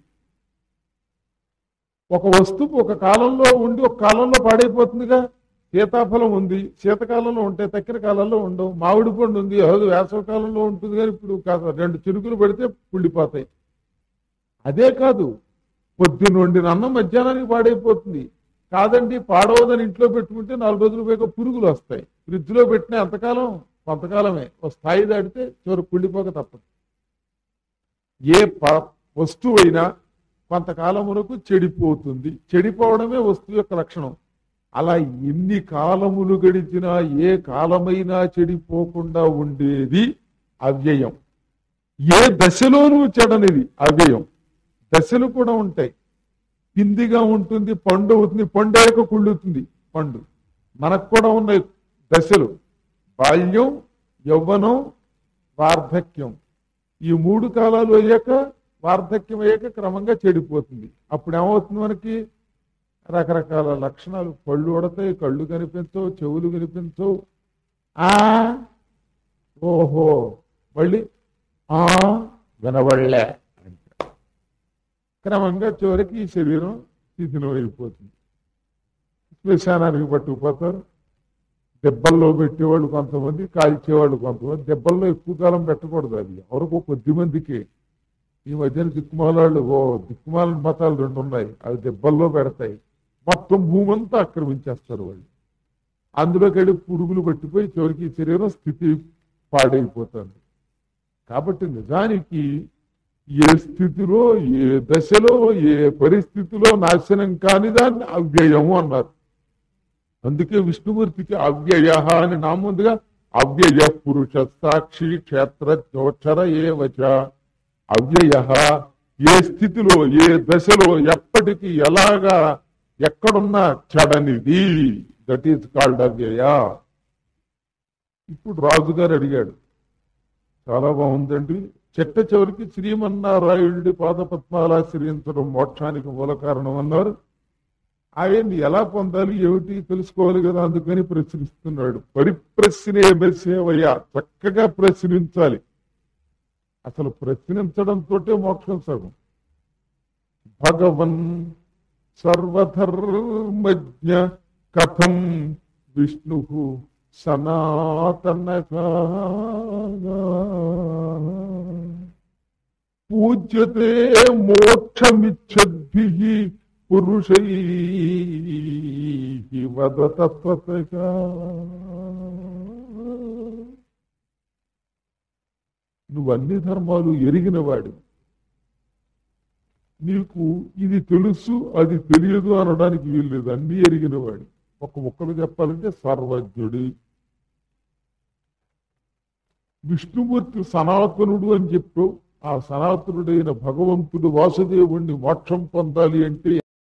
S1: ఒక వస్తువు ఒక కాలంలో ఉండి ఒక కాలంలో పాడైపోతుందిగా. సీతాఫలం ఉంది, శీతకాలంలో ఉంటాయి, తక్కిన కాలంలో ఉండవు. మామిడి పండు ఉంది, అది వేసవకాలంలో ఉంటుంది, కానీ ఇప్పుడు కాదు, 2 చినుకులు పడితే కుళ్ళిపోతాయి. అదే కాదు, పొద్దున్న వండిన అన్నం మధ్యాహ్నానికి పాడైపోతుంది. కాదండి, పాడవదని ఇంట్లో పెట్టుకుంటే 4 రోజులు పోయాక పురుగులు వస్తాయి. ఫ్రిడ్జ్లో పెట్టిన ఎంతకాలం? కొంతకాలమే. ఒక స్థాయి దాటితే చివరి కుళ్ళిపోక తప్పదు. ఏ వస్తువైనా కొంతకాలం వరకు చెడిపోతుంది. చెడిపోవడమే వస్తువు యొక్క లక్షణం. అలా ఎన్ని కాలములు గడిచినా ఏ కాలమైనా చెడిపోకుండా ఉండేది అవ్యయం. ఏ దశలోనూ చెడనిది అవ్యయం. దశలు కూడా ఉంటాయి. పిందిగా ఉంటుంది, పండు అవుతుంది, పండాక కుళ్ళుతుంది పండు. మనకు కూడా ఉన్నాయి దశలు: బాల్యం, యవ్వనం, వార్ధక్యం. ఈ 3 కాలాలు అయ్యాక, వార్ధక్యం అయ్యాక క్రమంగా చెడిపోతుంది. అప్పుడు ఏమవుతుంది? మనకి రకరకాల లక్షణాలు. పళ్ళు ఉడతాయి, కళ్ళు కనిపించవు, చెవులు కనిపించవు. ఓహో మళ్ళీ వినబడలే. క్రమంగా చివరికి ఈ శరీరం శిథిలం అయిపోతుంది. శ్మశానానికి పట్టుకుపోతారు. దెబ్బల్లో పెట్టేవాళ్ళు కొంతమంది, కాల్చేవాళ్ళు కొంతమంది. దెబ్బల్లో ఎక్కువ కాలం పెట్టకూడదు. అది ఎవరికో కొద్ది మందికి. ఈ మధ్యన దిక్కుమాలాళ్ళు, దిక్కుమాల మతాలు 2 ఉన్నాయి. అవి దెబ్బల్లో పెడతాయి. మొత్తం భూమంతా ఆక్రమించేస్తారు వాళ్ళు. అందులోకి వెళ్ళి పురుగులు పట్టిపోయి చివరికి శరీరం స్థితి పాడైపోతుంది. కాబట్టి నిజానికి ఏ స్థితిలో, ఏ దశలో, ఏ పరిస్థితిలో నాశనం కాని దాన్ని అవ్యయము అన్నారు. అందుకే విష్ణుమూర్తికి అవ్యయ అని నామం ఉందిగా. అవ్యయ పురుష సాక్షి క్షేత్ర జోక్షర ఏవచ. అవ్యయ ఏ స్థితిలో, ఏ దశలో, ఎప్పటికీ, ఎలాగా, ఎక్కడున్నా చెడనిది. దట్ ఈజ్ కాల్డ్ అవ్యయ. ఇప్పుడు రాజుగారు అడిగాడు, చాలా బాగుందండి. చెట్ట చివరికి శ్రీమన్నారాయణుడి పాదపద్మాలాశ్రయించడం మోక్షానికి మూల కారణం అన్నారు. ఆయన్ని ఎలా పొందాలి, ఏమిటి తెలుసుకోవాలి కదా. అందుకని ప్రశ్నిస్తున్నాడు. పరిప్రశ్నే బసేవయ్య. చక్కగా ప్రశ్నించాలి. అసలు ప్రశ్నించడంతో మోక్షం సగం. భగవన్ సర్వధర్మజ్ఞ కథం విష్ణు సనాతన పూజ్యతే మోక్షమిచ్చద్భిః పురుషైః వదతత్వతగా. నువ్వు అన్ని ధర్మాలు ఎరిగినవాడు. నీకు ఇది తెలుసు అది తెలియదు అనడానికి వీల్లేదు. అన్నీ ఎరిగినవాడు. ఒక ముక్కలు చెప్పాలంటే సర్వజ్ఞుడి. విష్ణుమూర్తి సనాతనుడు అని చెప్పావు. ఆ సనాతనుడైన భగవంతుడు వాసుదేవుణ్ణి మోక్షం పొందాలి అంటే